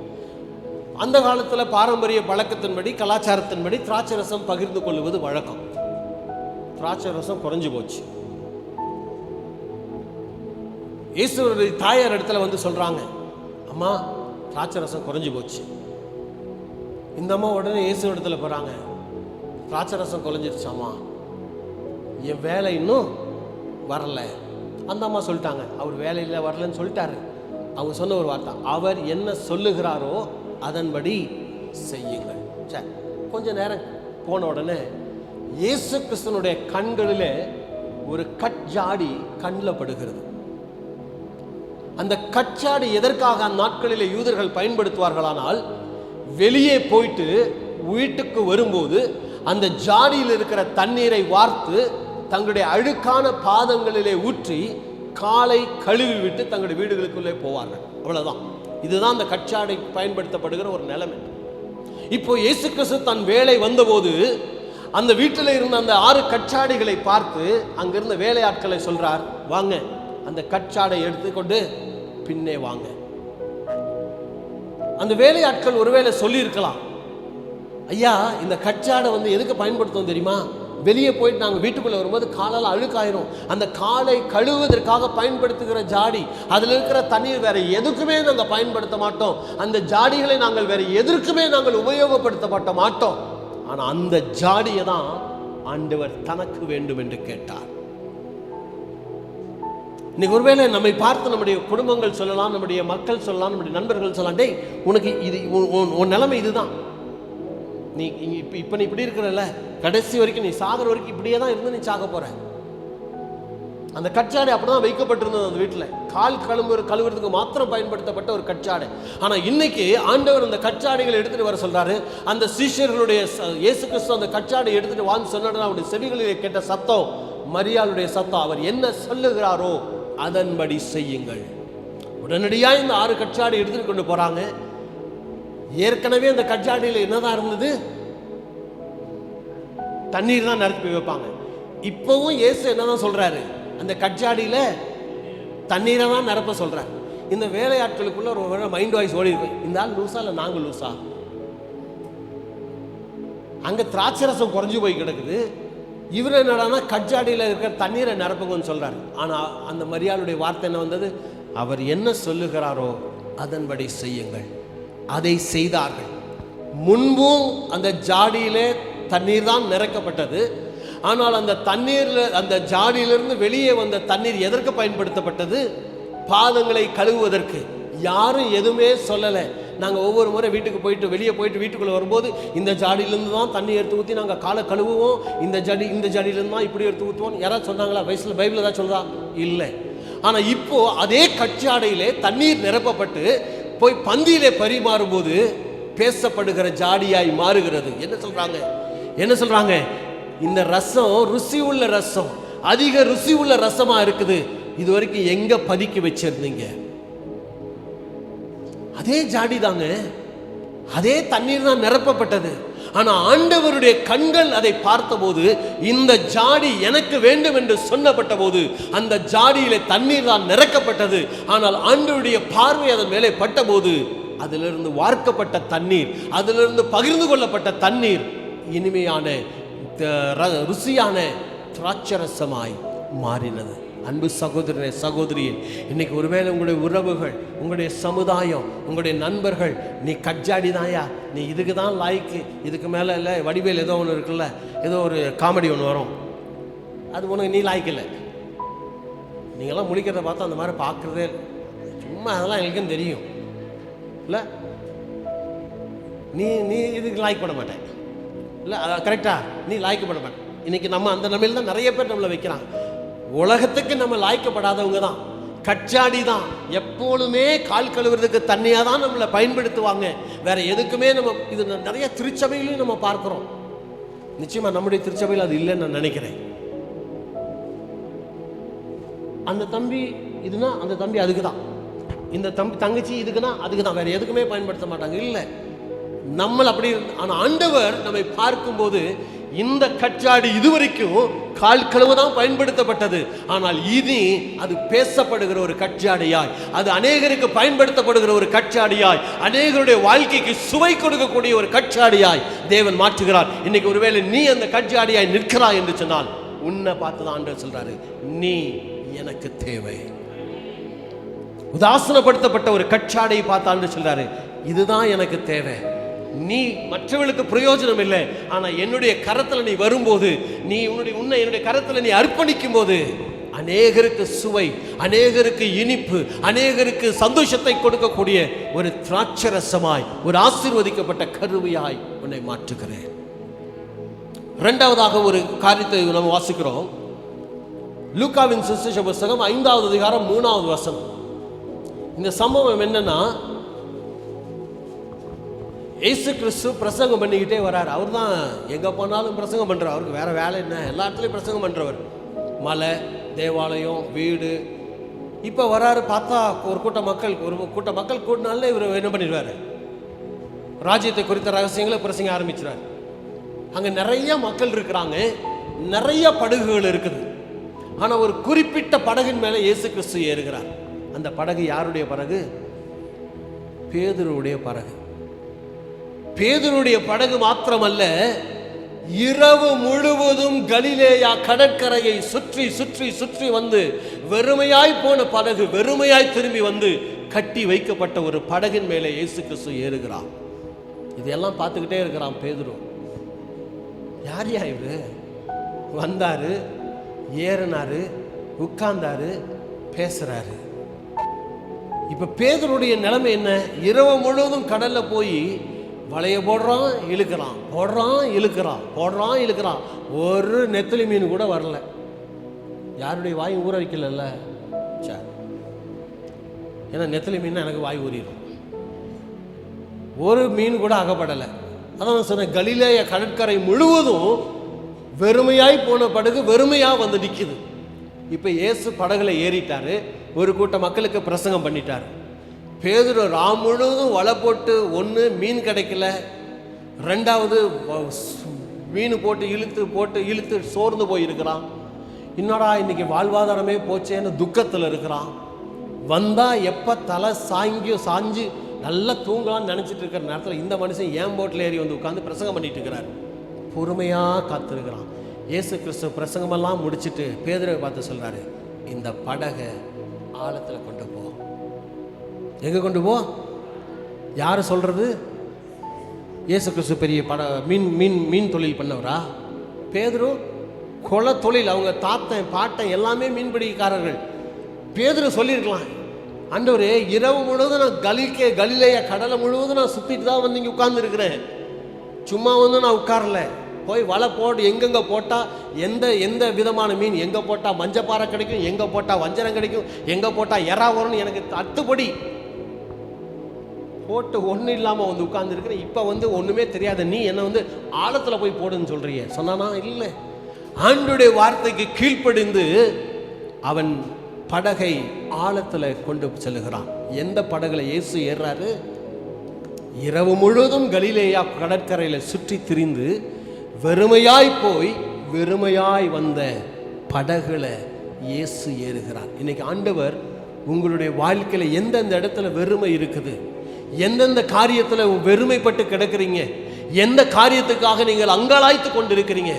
அந்த காலத்தில் பாரம்பரிய பழக்கத்தின்படி, கலாச்சாரத்தின்படி திராட்சை ரசம் பகிர்ந்து கொள்வது வழக்கம். திராட்சை ரசம் குறைஞ்சி போச்சு. இயேசுடைய தாயார் இடத்துல வந்து சொல்கிறாங்க, அம்மா திராட்சை ரசம் குறைஞ்சி போச்சு. இந்த அம்மா உடனே இயேசு இடத்துல போகிறாங்க, திராட்சை ரசம் குறைஞ்சிருச்சாம்மா, என் வேலை இன்னும் வரல. அந்த அம்மா சொல்லிட்டாங்க, அவர் வேலையில் வரலன்னு சொல்லிட்டாரு. அவங்க சொன்ன ஒரு வார்த்தை, அவர் என்ன சொல்லுகிறாரோ அதன்படி செய்யுங்கள். சரி, கொஞ்ச நேரம் போன உடனே இயேசு கிறிஸ்துனுடைய கண்களில் ஒரு கட்ஜாடி கண்ணில் படுகிறது. அந்த கச்சாடி எதற்காக அந்நாட்களில் யூதர்கள் பயன்படுத்துவார்களானால், வெளியே போயிட்டு வீட்டுக்கு வரும்போது அந்த ஜாடியில் இருக்கிற தண்ணீரை வார்த்து தங்களுடைய அழுக்கான பாதங்களிலே ஊற்றி காலை கழுவி விட்டு தங்களுடைய வீடுகளுக்குள்ளே போவார்கள். அவ்வளவுதான். இதுதான் அந்த கச்சாடை பயன்படுத்தப்படுகிற ஒரு நிலைமை. இப்போ இயேசு கிறிஸ்து தன் வேலை வந்தபோது அந்த வீட்டில் இருந்த அந்த 6 கச்சாடிகளை பார்த்து அங்கிருந்த வேலையாட்களை சொல்றார், வாங்க அந்த கச்சாடை எடுத்துக்கொண்டு பின்னே வாங்க. அந்த வேலையாட்கள் ஒருவேளை சொல்லி இருக்கலாம், ஐயா இந்த கச்சாடை வந்து எதுக்கு பயன்படுத்தும் தெரியுமா, வெளியே போயிட்டு நாங்கள் வீட்டுக்குள்ளே வரும்போது காலால் அழுக்காயிரும். அந்த காலை கழுவுவதற்காக பயன்படுத்துகிற ஜாடி, அதில் இருக்கிற தண்ணீர் வேற எதுக்குமே நாங்கள் பயன்படுத்த மாட்டோம். அந்த ஜாடிகளை நாங்கள் வேற எதற்குமே நாங்கள் உபயோகப்படுத்தப்பட்ட மாட்டோம். ஆனால் அந்த ஜாடியை தான் ஆண்டவர் தனக்கு வேண்டும் என்று கேட்டார். இன்னைக்கு ஒருவேளை நம்மை பார்த்து நம்முடைய குடும்பங்கள் சொல்லலாம், நம்முடைய மக்கள் சொல்லலாம், நம்முடைய நண்பர்கள் சொல்லலாம், டேய் உனக்கு இது உன் நிலைமை இதுதான், நீ இப்போ நீ இப்படி இருக்கிறல்ல, கடைசி வரைக்கும் நீ சாகிற வரைக்கும் இப்படியே தான் இருந்து நீ சாக போற. அந்த கச்சாடை அப்படிதான் வைக்கப்பட்டிருந்தது அந்த வீட்டில், கால் கழுவுறதுக்கு மாத்திரம் பயன்படுத்தப்பட்ட ஒரு கச்சாடை. ஆனால் இன்னைக்கு ஆண்டவர் அந்த கச்சாடைகளை எடுத்துட்டு வர சொல்றாரு. அந்த சீஷர்களுடைய இயேசு கிறிஸ்து அந்த கச்சாடை எடுத்துட்டு வாங்க சொன்ன அவருடைய செவிகளிலே கேட்ட சத்தம் மரியாளுடைய சத்தம். அவர் என்ன சொல்லுகிறாரோ அதன்படி செய்யுங்கள். உடனடியாக இந்த 6 கச்சாடை எடுத்துட்டு கொண்டு போறாங்க. ஏற்கனவே அந்த கச்சாடியில் என்னதான் இருந்தது? தண்ணீர் தான் நிரப்பி வைப்பாங்க. இப்பவும் இயேசு என்னதான் சொல்றாரு? அந்த கச்சாடியில தண்ணீரை தான் நிரப்ப சொல்றாரு. இந்த வேலையாட்களுக்குள்ள ஒரு மைண்ட் வாய்ஸ் ஓடி இருக்கு, இந்த ஆள் லூசா இல்லை நாங்கள் லூசா? அங்க திராட்சரசம் குறைஞ்சு போய் கிடக்குது, இவர் என்னடானா கச்சாடியில் இருக்கிற தண்ணீரை நிரப்புங்கன்னு சொல்றாரு. ஆனால் அந்த மரியாளுடைய வார்த்தை என்ன வந்தது? அவர் என்ன சொல்லுகிறாரோ அதன்படி செய்யுங்கள். அதை செய்தார்கள். முன்பும் அந்த ஜாடியிலே தண்ணீர் தான் நிரப்பப்பட்டது. ஆனால் அந்த தண்ணீர்ல, அந்த ஜாடியிலிருந்து வெளியே வந்த தண்ணீர் எதற்கு பயன்படுத்தப்பட்டது? பாதங்களை கழுவுவதற்கு. யாரும் எதுவுமே சொல்லலை. நாங்கள் ஒவ்வொரு முறை வீட்டுக்கு போயிட்டு வெளியே போயிட்டு வீட்டுக்குள்ளே வரும்போது இந்த ஜாடியிலேருந்து தான் தண்ணி எடுத்து ஊற்றி நாங்கள் காலை கழுவுவோம், இந்த ஜாடியிலேருந்து தான் இப்படி எடுத்து ஊற்றுவோம். யாராவது சொன்னாங்களா? வயசில் பைபிள் ஏதாவது சொல்லுதா? இல்லை. ஆனால் இப்போ அதே கச்சாடையிலே தண்ணீர் நிரப்பப்பட்டு போய் பந்தியிலே பரிமாறும் போது பேசப்படுகிற ஜாடியாய் மாறுகிறது. என்ன சொல்றாங்க? இந்த ரசம் ருசி உள்ள ரசம், அதிக ருசி உள்ள ரசமா இருக்குது, இது வரைக்கும் எங்க பதுக்கி வச்சிருந்தீங்க? அதே ஜாடி தாங்க, அதே தண்ணீர் தான் நிரப்பப்பட்டது. ஆனா ஆண்டவருடைய கண்கள் அதை பார்த்தபோது, இந்த ஜாடி எனக்கு வேண்டும் என்று சொன்னப்பட்ட போது அந்த ஜாடியிலே தண்ணீர் தான் நிரப்பப்பட்டது. ஆனால் ஆண்டவருடைய பார்வை அதன் மேலே பட்டபோது அதிலிருந்து வார்க்கப்பட்ட தண்ணீர், அதிலிருந்து பகிர்ந்து கொள்ளப்பட்ட தண்ணீர் இனிமையான ருசியான திராட்சரசமாய் மாறினது. அன்பு சகோதரனே, சகோதரியே, இன்னைக்கு ஒருவேளை உங்களுடைய உறவுகள், உங்களுடைய சமுதாயம், உங்களுடைய நண்பர்கள், நீ கச்சாடி தாயா, நீ இதுக்கு தான் லாய்க்கு, இதுக்கு மேலே இல்லை, வடிவேல் ஏதோ ஒன்று இருக்குல்ல, ஏதோ ஒரு காமெடி ஒன்று வரும், அது உனக்கு நீ லாய்க்கு இல்லை. நீங்களாம் முழிக்கிறத பார்த்தா அந்த மாதிரி பார்க்குறதே சும்மா, அதெல்லாம் எனக்கும் தெரியும் இல்லை, நீ இதுக்கு லாய்க் பண்ண மாட்டேன் இல்லை, கரெக்டா? நீ லாய்க்கு பண்ண மாட்டேன். இன்னைக்கு நம்ம அந்த நிலைமையில் தான் நிறைய பேர் நம்மளை வைக்கிறாங்க. உலகத்துக்கு நம்ம லாய்க்கப்படாதவங்க தான், கச்சாடி தான், எப்பொழுதுமே கால் கழுவுறதுக்கு தண்ணியாக தான் நம்மளை பயன்படுத்துவாங்க, வேற எதுக்குமே நம்ம. இது நிறைய திருச்சபையிலையும் நம்ம பார்க்கிறோம். நிச்சயமா நம்முடைய திருச்சபையில் அது இல்லைன்னு நான் நினைக்கிறேன். அந்த தம்பி இதுனா அந்த தம்பி அதுக்கு தான், இந்த தங்கச்சி இதுக்குன்னா அதுக்கு தான், வேற எதுக்குமே பயன்படுத்த மாட்டாங்க. இல்லை, நம்மள அப்படி. ஆனால் ஆண்டவர் நம்மை பார்க்கும்போது இந்த கச்சாடி இதுவரைக்கும் கால் கழுவு தான் பயன்படுத்தப்பட்டது, ஆனால் இனி அது பேசப்படுகிற ஒரு கச்சாடியாய், அது அநேகருக்கு பயன்படுத்தப்படுகிற ஒரு கச்சாடியாய், அநேகருடைய வாழ்க்கைக்கு சுவை கொடுக்கக்கூடிய ஒரு கச்சாடியாய் தேவன் மாற்றுகிறார். இன்னைக்கு ஒருவேளை நீ அந்த கச்சாடியாய் நிற்கிறாய் என்று சொன்னால் உன்னை பார்த்து தான் ஆண்டவர் சொல்றாரு, நீ எனக்கு தேவை. உதாசனப்படுத்தப்பட்ட ஒரு கச்சாடியை பார்த்து ஆண்டவர் சொல்றாரு, இதுதான் எனக்கு தேவை. நீ மற்றவர்களுக்கு பிரயோஜனம் இல்லை, ஆனா என்னுடைய கரத்துல நீ வரும்போது, நீ என்னுடைய கரத்துல நீ அர்ப்பணிக்கும் போது அநேகருக்கு சுவை, அநேகருக்கு இனிப்பு, அநேகருக்கு சந்தோஷத்தை கொடுக்கக்கூடிய ஒரு திராட்சரசமாய், ஒரு ஆசீர்வதிக்கப்பட்ட கருவியாய் உன்னை மாற்றுகிறேன். இரண்டாவதாக ஒரு காரியத்தை நம்ம வாசிக்கிறோம். லூக்காவின் சுவிசேஷ புத்தகம் 5வது அதிகாரம் 3வது வசனம். இந்த சம்பவம் என்னன்னா, இயேசு கிறிஸ்து பிரசங்கம் பண்ணிக்கிட்டே வர்றார். அவர் தான் எங்கே போனாலும் பிரசங்கம் பண்ணுறார். அவருக்கு வேறு வேலை என்ன? எல்லா இடத்துலையும் பிரசங்கம் பண்ணுறவர். மலை, தேவாலயம், வீடு. இப்போ வராரு, பார்த்தா ஒரு கூட்ட மக்கள் கூட்டினால இவர் என்ன பண்ணிடுவார்? ராஜ்யத்தை குறித்த ரகசியங்களை பிரசங்க ஆரம்பிச்சுறாரு. அங்கே நிறைய மக்கள் இருக்கிறாங்க, நிறைய படகுகள் இருக்குது. ஆனால் ஒரு குறிப்பிட்ட படகின் மேலே இயேசு கிறிஸ்து ஏறுகிறார். அந்த படகு யாருடைய படகு? பேதுருவுடைய படகு. பேதுருடைய படகு மாத்திரமல்ல, இரவு முழுவதும் கலிலேயா கடற்கரையை சுற்றி சுற்றி சுற்றி வந்து வெறுமையாய் போன படகு வெறுமையாய் திரும்பி வந்து கட்டி வைக்கப்பட்ட ஒரு படகின் மேலே இயேசு கிறிஸ்து ஏறுகிறான். இதெல்லாம் பார்த்துக்கிட்டே இருக்கிறான் பேதுரு. யார் இவரு? வந்தாரு, ஏறினாரு, உட்கார்ந்தாரு, பேசுறாரு. இப்ப பேதுருடைய நிலைமை என்ன? இரவு முழுவதும் கடல்ல போய் வலைய போடுறான், இழுக்கிறான், போடுறான், இழுக்கிறான், போடுறான், இழுக்கிறான். ஒரு நெத்தலி மீன் கூட வரல. யாருடைய வாய் ஊற வைக்கல. சரி, ஏன்னா நெத்தலி மீன் எனக்கு வாய் ஊறிடும். ஒரு மீன் கூட அகப்படலை. அதான் சொன்ன, கலிலேய கடற்கரை முழுவதும் வெறுமையாய் போன படகு வெறுமையா வந்து நிற்குது. இப்போ இயேசு படகுல ஏறிட்டாரு, ஒரு கூட்ட மக்களுக்கு பிரசங்கம் பண்ணிட்டார். பேதுரு ராம் முழுவதும் வலை போட்டு, ஒன்று மீன் கிடைக்கல, ரெண்டாவது மீன் போட்டு இழுத்து சோர்ந்து போயிருக்கிறான். இன்னொடா இன்னைக்கு வாழ்வாதாரமே போச்சேன்னு துக்கத்தில் இருக்கிறான். வந்தா எப்போ தலை சாஞ்சு நல்லா தூங்கலாம்னு நினச்சிட்டு இருக்கிற நேரத்தில் இந்த மனுஷன் ஏன் போட்டில் ஏறி வந்து உட்காந்து பிரசங்கம் பண்ணிட்டு இருக்கிறார். பொறுமையாக காத்திருக்கிறான். இயேசு கிறிஸ்து பிரசங்கமெல்லாம் முடிச்சுட்டு பேதுருவை பார்த்து சொல்றாரு, இந்த படகை ஆழத்தில் கொண்டு போ. எங்கே கொண்டு போ? யார் சொல்றது? இயேசு கிறிஸ்து பெரிய மீன் தொழில் பண்ணவரா? பேதுரு கொலை தொழில், அவங்க தாத்தன் பாட்டன் எல்லாமே மீன்பிடிக்காரர்கள். பேதுரு சொல்லியிருக்கலாம், ஆண்டவரே இரவு முழுவதும் நான் கலிலேய கடலை முழுவதும் நான் சுற்றிட்டு தான் வந்து இங்கே உட்கார்ந்து இருக்கிறேன். சும்மா வந்து நான் உட்காரல. போய் வலை போட்டு எங்கெங்கே போட்டால் எந்த விதமான மீன், எங்கே போட்டால் மஞ்சப்பாறை கிடைக்கும், எங்கே போட்டால் வஞ்சரம் கிடைக்கும், எங்கே போட்டால் எறா வரும்னு எனக்கு அத்துப்படி போட்டு ஒன்றும் இல்லாமல் வந்து உட்கார்ந்துருக்கிறேன். இப்போ வந்து ஒன்றுமே தெரியாத நீ என்னை வந்து ஆழத்தில் போய் போடுன்னு சொல்கிறிய சொன்னானா? இல்லை. ஆண்டவருடைய வார்த்தைக்கு கீழ்ப்படிந்து அவன் படகை ஆழத்தில் கொண்டு செல்லுகிறான். எந்த படகுல இயேசு ஏறாரு? இரவு முழுவதும் கலிலேயா கடற்கரையில் சுற்றி திரிந்து வெறுமையாய் போய் வெறுமையாய் வந்த படகுல இயேசு ஏறுகிறார். இன்னைக்கு ஆண்டவர் உங்களுடைய வாழ்க்கையில் எந்தெந்த இடத்துல வெறுமை இருக்குது, எந்தெந்த காரியத்தில் வெறுமைப்பட்டு கிடக்கிறீங்க, எந்த காரியத்துக்காக நீங்கள் அங்கலாய்த்து கொண்டிருக்கிறீங்க,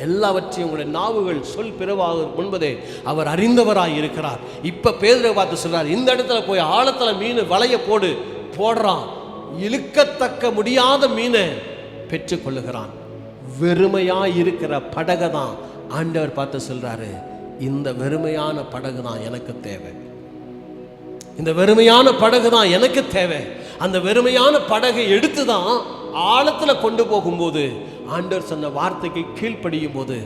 எல்லாவற்றையும் உங்களுடைய நாவுகள் சொல் பிறவாக முன்பதே அவர் அறிந்தவராய் இருக்கிறார். இப்ப பேதுரை பார்த்து சொல்றார், இந்த இடத்துல போய் ஆழத்துல மீன் வலைய போடுறான், இழுக்கத்தக்க முடியாத மீனை பெற்றுக் கொள்ளுகிறான். வெறுமையா இருக்கிற படகை தான் ஆண்டவர் பார்த்து சொல்றாரு, இந்த வெறுமையான படகு தான் எனக்கு தேவை, இந்த வெறுமையான படகு தான் எனக்கு தேவை. அந்த வெறுமையான படகை எடுத்து தான் ஆழத்துல கொண்டு போகும்போது ஆண்டவர் சொன்ன வார்த்தைக்கு கீழ்ப்படியும் போது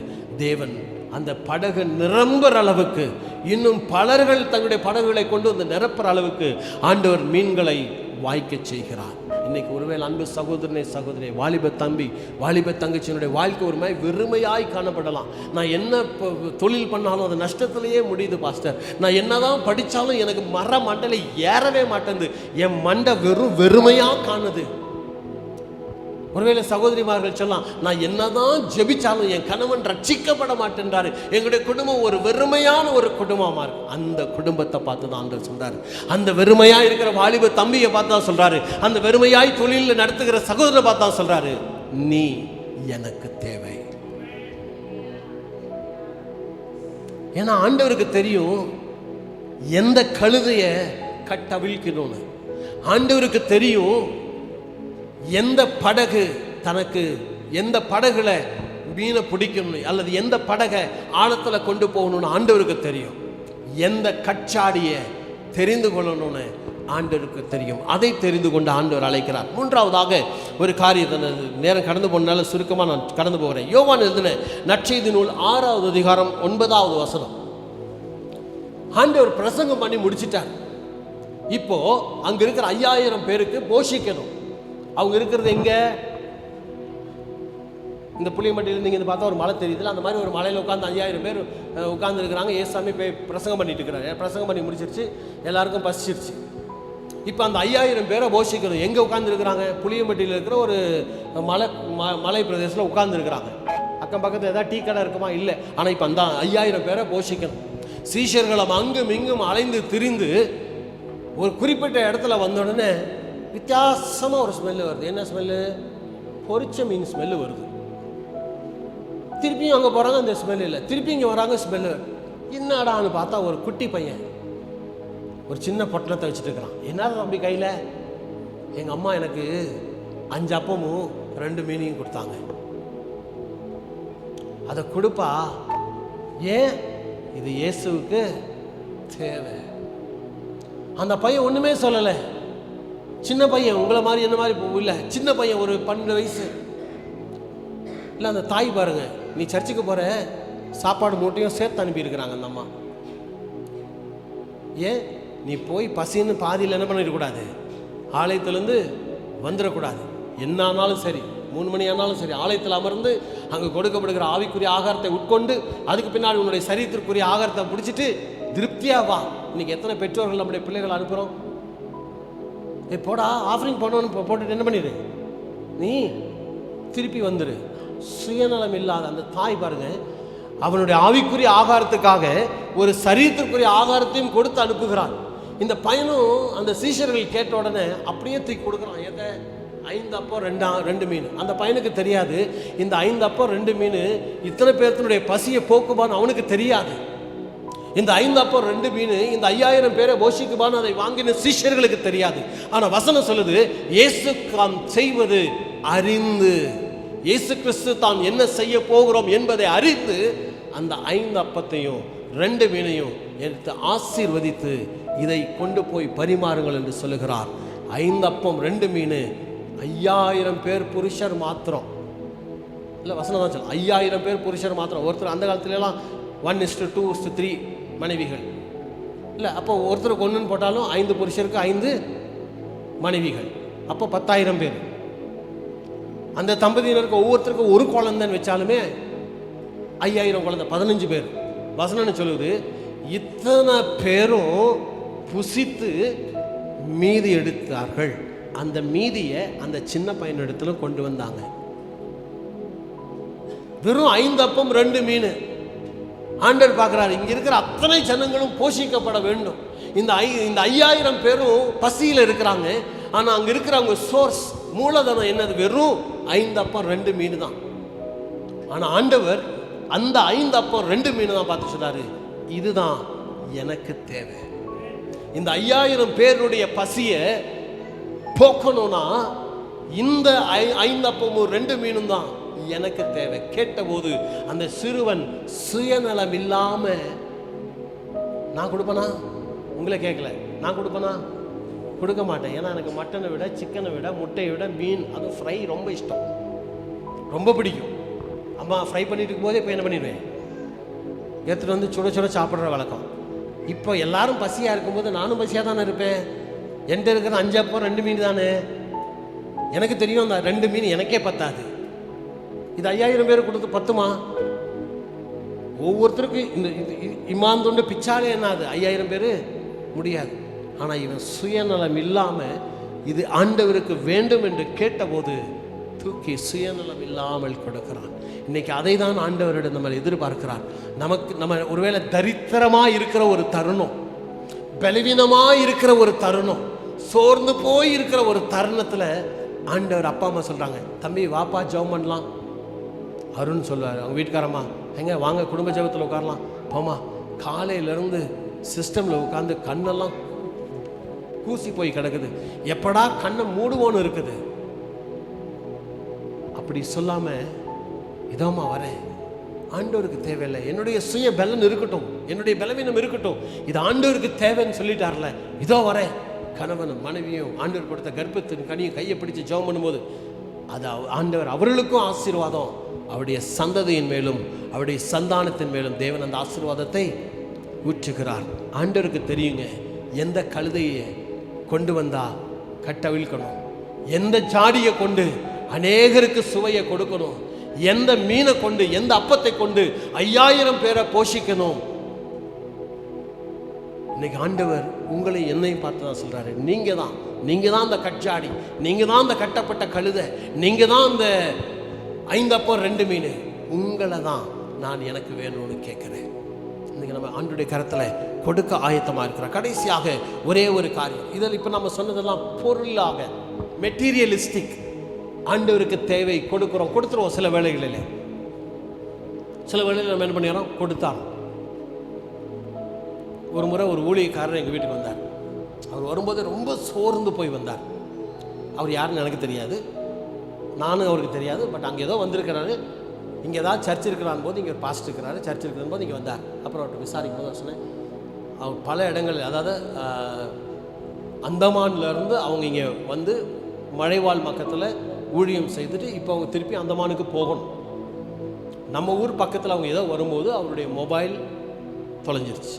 தேவன் அந்த படகு நிரம்புற அளவுக்கு, இன்னும் பலர்கள் தங்களுடைய படகுகளை கொண்டு வந்து நிரப்புற அளவுக்கு ஆண்டவர் மீன்களை வாய்க்க செய்கிறார். இன்னைக்கு ஒருவேளை அன்பு சகோதரனே சகோதரி, வாலிப தம்பி வாலிப தங்கச்சியினுடைய வாழ்க்கை ஒரு மாதிரி வெறுமையாய் காணப்படலாம். நான் என்ன தொழில் பண்ணாலும் அது நஷ்டத்திலேயே முடியுது பாஸ்டர், நான் என்னதான் படித்தாலும் எனக்கு மண்டலை ஏறவே மாட்டேங்குது, என் மண்டை வெறுமையாக காணுது. ஒருவேளை சகோதரிமார்கள் சொல்லலாம், நான் என்னதான் ஜெபிச்சாலும் என் கணவன் ரட்சிக்கப்பட மாட்டேன்றாரு, எங்களுடைய குடும்பம் ஒரு வெறுமையான ஒரு குடும்பமா இருக்கு. அந்த குடும்பத்தை பார்த்து தான் ஆண்டவர் சொல்றாரு, அந்த வெறுமையா இருக்கிற வாலிப தம்பியை பார்த்து தான் சொல்றாரு, அந்த வெறுமையாய் தொழிலில் நடத்துகிற சகோதரரை பார்த்து தான் சொல்றாரு, நீ எனக்கு தேவை. ஏன்னா ஆண்டவருக்கு தெரியும் எந்த கழுதைய கட்டவிழ்க்கணும்னு. ஆண்டவருக்கு தெரியும் எந்த படகு தனக்கு, எந்த படகுல மீனை பிடிக்கணும் அல்லது எந்த படகை ஆழத்தில் கொண்டு போகணும்னு ஆண்டவருக்கு தெரியும். எந்த கச்சாடியை தெரிந்து கொள்ளணும்னு ஆண்டவருக்கு தெரியும். அதை தெரிந்து கொண்டு ஆண்டவர் அழைக்கிறார். மூன்றாவதாக ஒரு காரியத்தை, நேரம் கடந்து போனால சுருக்கமாக நான் கடந்து போகிறேன். யோவான் எழுதின நற்செய்தி நூல் 6வது அதிகாரம் 9வது வசனம். ஆண்டவர் பிரசங்கம் பண்ணி முடிச்சிட்டார். இப்போ அங்க இருக்கிற 5000 பேருக்கு போஷிக்கணும். அவங்க இருக்கிறது எங்க? இந்த புளியம்பட்டியிலிருந்து இங்கே பார்த்தா ஒரு மலை தெரியுதுல, அந்த மாதிரி ஒரு மலையில் உட்காந்து 5000 பேர் உட்கார்ந்து இருக்கிறாங்க. ஏசாமி போய் பிரசங்கம் பண்ணிட்டு இருக்கிறாங்க. பிரசங்கம் பண்ணி முடிச்சிருச்சு, எல்லாருக்கும் பசிச்சிருச்சு. இப்போ அந்த 5000 பேரை போஷிக்கணும். எங்கே உட்காந்துருக்கிறாங்க? புளியம்பட்டியில் இருக்கிற ஒரு மலை பிரதேசத்தில் உட்கார்ந்துருக்கிறாங்க. அக்கம் பக்கத்தில் ஏதாவது டீ கடை இருக்குமா? இல்லை. ஆனால் இப்போ அந்த 5000 பேரை போஷிக்கணும். சீஷர்களும் அங்கும் இங்கும் அலைந்து திரிந்து ஒரு குறிப்பிட்ட இடத்துல வந்த உடனே வித்தியாசமாக ஒரு ஸ்மெல்லு வருது. என்ன ஸ்மெல்லு? பொரிச்ச மீன் ஸ்மெல்லு வருது. திருப்பியும் அங்கே போகிறாங்க, அந்த ஸ்மெல் இல்லை. திருப்பி இங்கே வராங்க, ஸ்மெல்லு. என்னடான்னு பார்த்தா ஒரு குட்டி பையன் ஒரு சின்ன பொட்டலத்தை வச்சுட்டு இருக்கிறான். என்ன தம்பி கையில்? எங்கள் அம்மா எனக்கு 5 அப்பமும் 2 மீனையும் கொடுத்தாங்க. அதை கொடுப்பா. ஏன்? இது இயேசுவுக்கு தேவை. அந்த பையன் ஒன்றுமே சொல்லலை. சின்ன பையன், உங்களை மாதிரி என்ன மாதிரி இல்லை, சின்ன பையன், ஒரு 12 வயசு. இல்லை, அந்த தாய் பாருங்க, நீ சர்ச்சுக்கு போகிற, சாப்பாடு மூட்டையும் சேர்த்து அனுப்பியிருக்கிறாங்க அந்த அம்மா. ஏன்? நீ போய் பசின்னு பாதியில் என்ன பண்ணிடக்கூடாது, ஆலயத்திலேருந்து வந்துடக்கூடாது. என்ன ஆனாலும் சரி, 3 மணி ஆனாலும் சரி, ஆலயத்தில் அமர்ந்து அங்கே கொடுக்கப்படுகிற ஆவிக்குரிய ஆகாரத்தை உட்கொண்டு அதுக்கு பின்னாடி உன்னுடைய சரீரத்திற்குரிய ஆகாரத்தை பிடிச்சிட்டு திருப்தியாக வா. இன்னைக்கு எத்தனை பெற்றோர்கள் நம்முடைய பிள்ளைகள் அனுப்புகிறோம்? போடா ஆஃபரிங் பண்ணணும்னு போட்டுட்டு என்ன பண்ணிடு, நீ திருப்பி வந்துடு. சுயநலம் இல்லாத அந்த தாய் பாருங்க, அவனுடைய ஆவிக்குரிய ஆகாரத்துக்காக ஒரு சரீரத்திற்குரிய ஆகாரத்தையும் கொடுத்து அனுப்புகிறான். இந்த பையனும் அந்த சீஷர்கள் கேட்ட உடனே அப்படியே தூக்கி கொடுக்குறான். எதை? 5 அப்பம் 2 மீன். அந்த பையனுக்கு தெரியாது இந்த 5 அப்பம் 2 மீன் இத்தனை பேர்த்தினுடைய பசியை போக்குமான்னு அவனுக்கு தெரியாது. இந்த 5 அப்பம் 2 மீன் இந்த 5000 பேரை போஷிக்குமான்னு அதை வாங்கின சீஷர்களுக்கு தெரியாது. ஆனால் வசனம் சொல்லுது, இயேசு தாம் செய்வது அறிந்து, இயேசு கிறிஸ்து தான் என்ன செய்ய போகிறோம் என்பதை அறிந்து அந்த 5 அப்பத்தையும் 2 மீனையும் எடுத்து ஆசீர்வதித்து இதை கொண்டு போய் பரிமாறுங்கள் என்று சொல்லுகிறார். 5 அப்பம் 2 மீன், 5000 பேர் புருஷர் மாத்திரம். இல்லை, வசனம் தான் சொல்ல, 5000 பேர் புருஷர் மாத்திரம். ஒருத்தர் அந்த காலத்துலலாம் 1:2:3 மனைவிகள் இல்லை. அப்போ ஒருத்தருக்கு 1ன்னு போட்டாலும் 5 புருஷருக்கு 5 மனைவிகள், அப்போ 10,000 பேர். அந்த தம்பதியினருக்கு ஒவ்வொருத்தருக்கும் ஒரு குழந்தைன்னு வச்சாலுமே 5000 குழந்தை, 15 பேர். வசனம்னு சொல்லுது, இத்தனை பேரும் புசித்து மீதி எடுத்தார்கள். அந்த மீதியை அந்த சின்ன பையன் இடத்துல கொண்டு வந்தாங்க. வெறும் 5 அப்பம் 2 மீன். ஆண்டவர் பார்க்கிறார், இங்க இருக்கிற அத்தனை ஜனங்களும் போஷிக்கப்பட வேண்டும். இந்த 5000 பேரும் பசியில் இருக்கிறாங்க. ஆனால் அங்கே இருக்கிறவங்க சோர்ஸ், மூலதனம் என்னது? வெறும் 5 அப்பம் 2 மீன் தான். ஆனால் ஆண்டவர் அந்த 5 அப்பம் 2 மீன் தான் பார்த்து சொல்றாரு, இதுதான் எனக்கு தேவை. இந்த 5000 பேருடைய பசியை போக்கணும்னா இந்த 5 அப்பமும் 2 மீனும் தான் எனக்கு தேவை. கேட்டபோது அந்த சிறுவன் சுயநலம் இல்லாம, நான் கொடுப்பனா? உங்களை கேட்கல, நான் கொடுப்பனா? கொடுக்க மாட்டேன். ஏன்னா எனக்கு மட்டனை விட, சிக்கனை விட, முட்டையை விட மீன், அதுவும் ஃப்ரை ரொம்ப இஷ்டம், ரொம்ப பிடிக்கும். அம்மா ஃப்ரை பண்ணிட்டு இருக்கும் போதே இப்போ என்ன பண்ணிடுவேன், எடுத்துகிட்டு வந்து சுட சுட சாப்பிட்ற வழக்கம். இப்போ எல்லாரும் பசியாக இருக்கும்போது நானும் பசியாக தானே இருப்பேன். என்கிட்ட இருக்கிற 5 அப்பம் 2 மீன் தானே. எனக்கு தெரியும் அந்த 2 மீன் எனக்கே பத்தாது. இது 5000 பேர் கொடுத்து பத்துமா? ஒவ்வொருத்தருக்கும் இந்த இமாந்துண்டு பிச்சாலே என்ன, அது 5000 பேர் முடியாது. ஆனால் இவன் சுயநலம் இல்லாமல் இது ஆண்டவருக்கு வேண்டும் என்று கேட்டபோது தூக்கி சுயநலம் இல்லாமல் கொடுக்கிறான். இன்னைக்கு அதை தான் ஆண்டவரிடம் நம்ம எதிர்பார்க்கிறார். நம்ம ஒருவேளை தரித்திரமாக இருக்கிற ஒரு தருணம், பலவீனமாக இருக்கிற ஒரு தருணம், சோர்ந்து போய் இருக்கிற ஒரு தருணத்தில் ஆண்டவர் அப்பா அம்மா சொல்கிறாங்க, தம்பி வாப்பா ஜெபம் பண்ணலாம். அருண் சொல்லுவார் அவங்க வீட்டுக்காரம்மா, எங்க வாங்க குடும்ப ஜெபத்தில் உட்காரலாம். போமா, காலையிலேருந்து சிஸ்டமில் உட்காந்து கண்ணெல்லாம் கூசி போய் கிடக்குது, எப்படா கண்ணை மூடுவோன்னு இருக்குது. அப்படி சொல்லாமல், இதோமா வரேன், ஆண்டவருக்கு தேவையில்லை, என்னுடைய சுய பலன் இருக்கட்டும், என்னுடைய பலவீனம் இருக்கட்டும், இது ஆண்டவருக்கு தேவைன்னு சொல்லிட்டார்ல, இதோ வரேன். கணவனும் மனைவியும் ஆண்டவர் கொடுத்த கர்ப்பத்தின் கனியும் கையை பிடிச்சு ஜெபம் பண்ணும்போது அது ஆண்டவர் அவர்களுக்கும் ஆசீர்வாதம், அவருடைய சந்ததியின் மேலும் அவருடைய சந்தானத்தின் மேலும் தேவன் அந்த ஆசீர்வாதத்தை ஊற்றுகிறார். ஆண்டவருக்கு தெரியுங்க, எந்த கழுதையை கொண்டு வந்தா கட்டவிழ்க்கணும், எந்த ஜாடியை கொண்டு அநேகருக்கு சுவையை கொடுக்கணும், எந்த மீனை கொண்டு, எந்த அப்பத்தை கொண்டு 5000 பேரை போஷிக்கணும். இன்னைக்கு ஆண்டவர் உங்களை என்னையும் பார்த்து தான் சொல்றாரு, நீங்க தான் அந்த கட்சாடி, நீங்க தான் அந்த கட்டப்பட்ட கழுதை, நீங்க தான் அந்த 5 அப்பம் 2 மீன், உங்களை தான் நான் எனக்கு வேணும்னு கேட்கிறேன். இன்னைக்கு நம்ம ஆண்டவருடைய கரத்தில் கொடுக்க ஆயத்தமாக இருக்கிறோம். கடைசியாக ஒரே ஒரு காரியம், இதில் இப்போ நம்ம சொன்னதெல்லாம் பொருளாக, மெட்டீரியலிஸ்டிக். ஆண்டவருக்கு தேவை கொடுத்துருவோம் சில வேளைகளில். சில வேளையில் நம்ம என்ன பண்ணிடுறோம், கொடுத்தாரோம். ஒரு முறை ஒரு ஊழியக்காரர் எங்கள் வீட்டுக்கு வந்தார். அவர் வரும்போது ரொம்ப சோர்ந்து போய் வந்தார். அவர் யாருன்னு எனக்கு தெரியாது, நானும் அவருக்கு தெரியாது. பட் அங்கே ஏதோ வந்திருக்கிறாரு, இங்கே ஏதாவது சர்ச் இருக்கிறான் போது, இங்கே ஒரு பாஸ்ட் இருக்கிறாரு, சர்ச் இருக்கிற போது இங்கே வந்தார். அப்புறம் அவர்கிட்ட விசாரிக்கும் போது சொன்னேன், அவர் பல இடங்கள், அதாவது அந்தமான்லேருந்து அவங்க இங்கே வந்து மழைவாழ் பக்கத்தில் ஊழியம் செய்துட்டு இப்போ அவங்க திருப்பி அந்தமானுக்கு போகணும். நம்ம ஊர் பக்கத்தில் அவங்க ஏதோ வரும்போது அவருடைய மொபைல் தொலைஞ்சிருச்சு.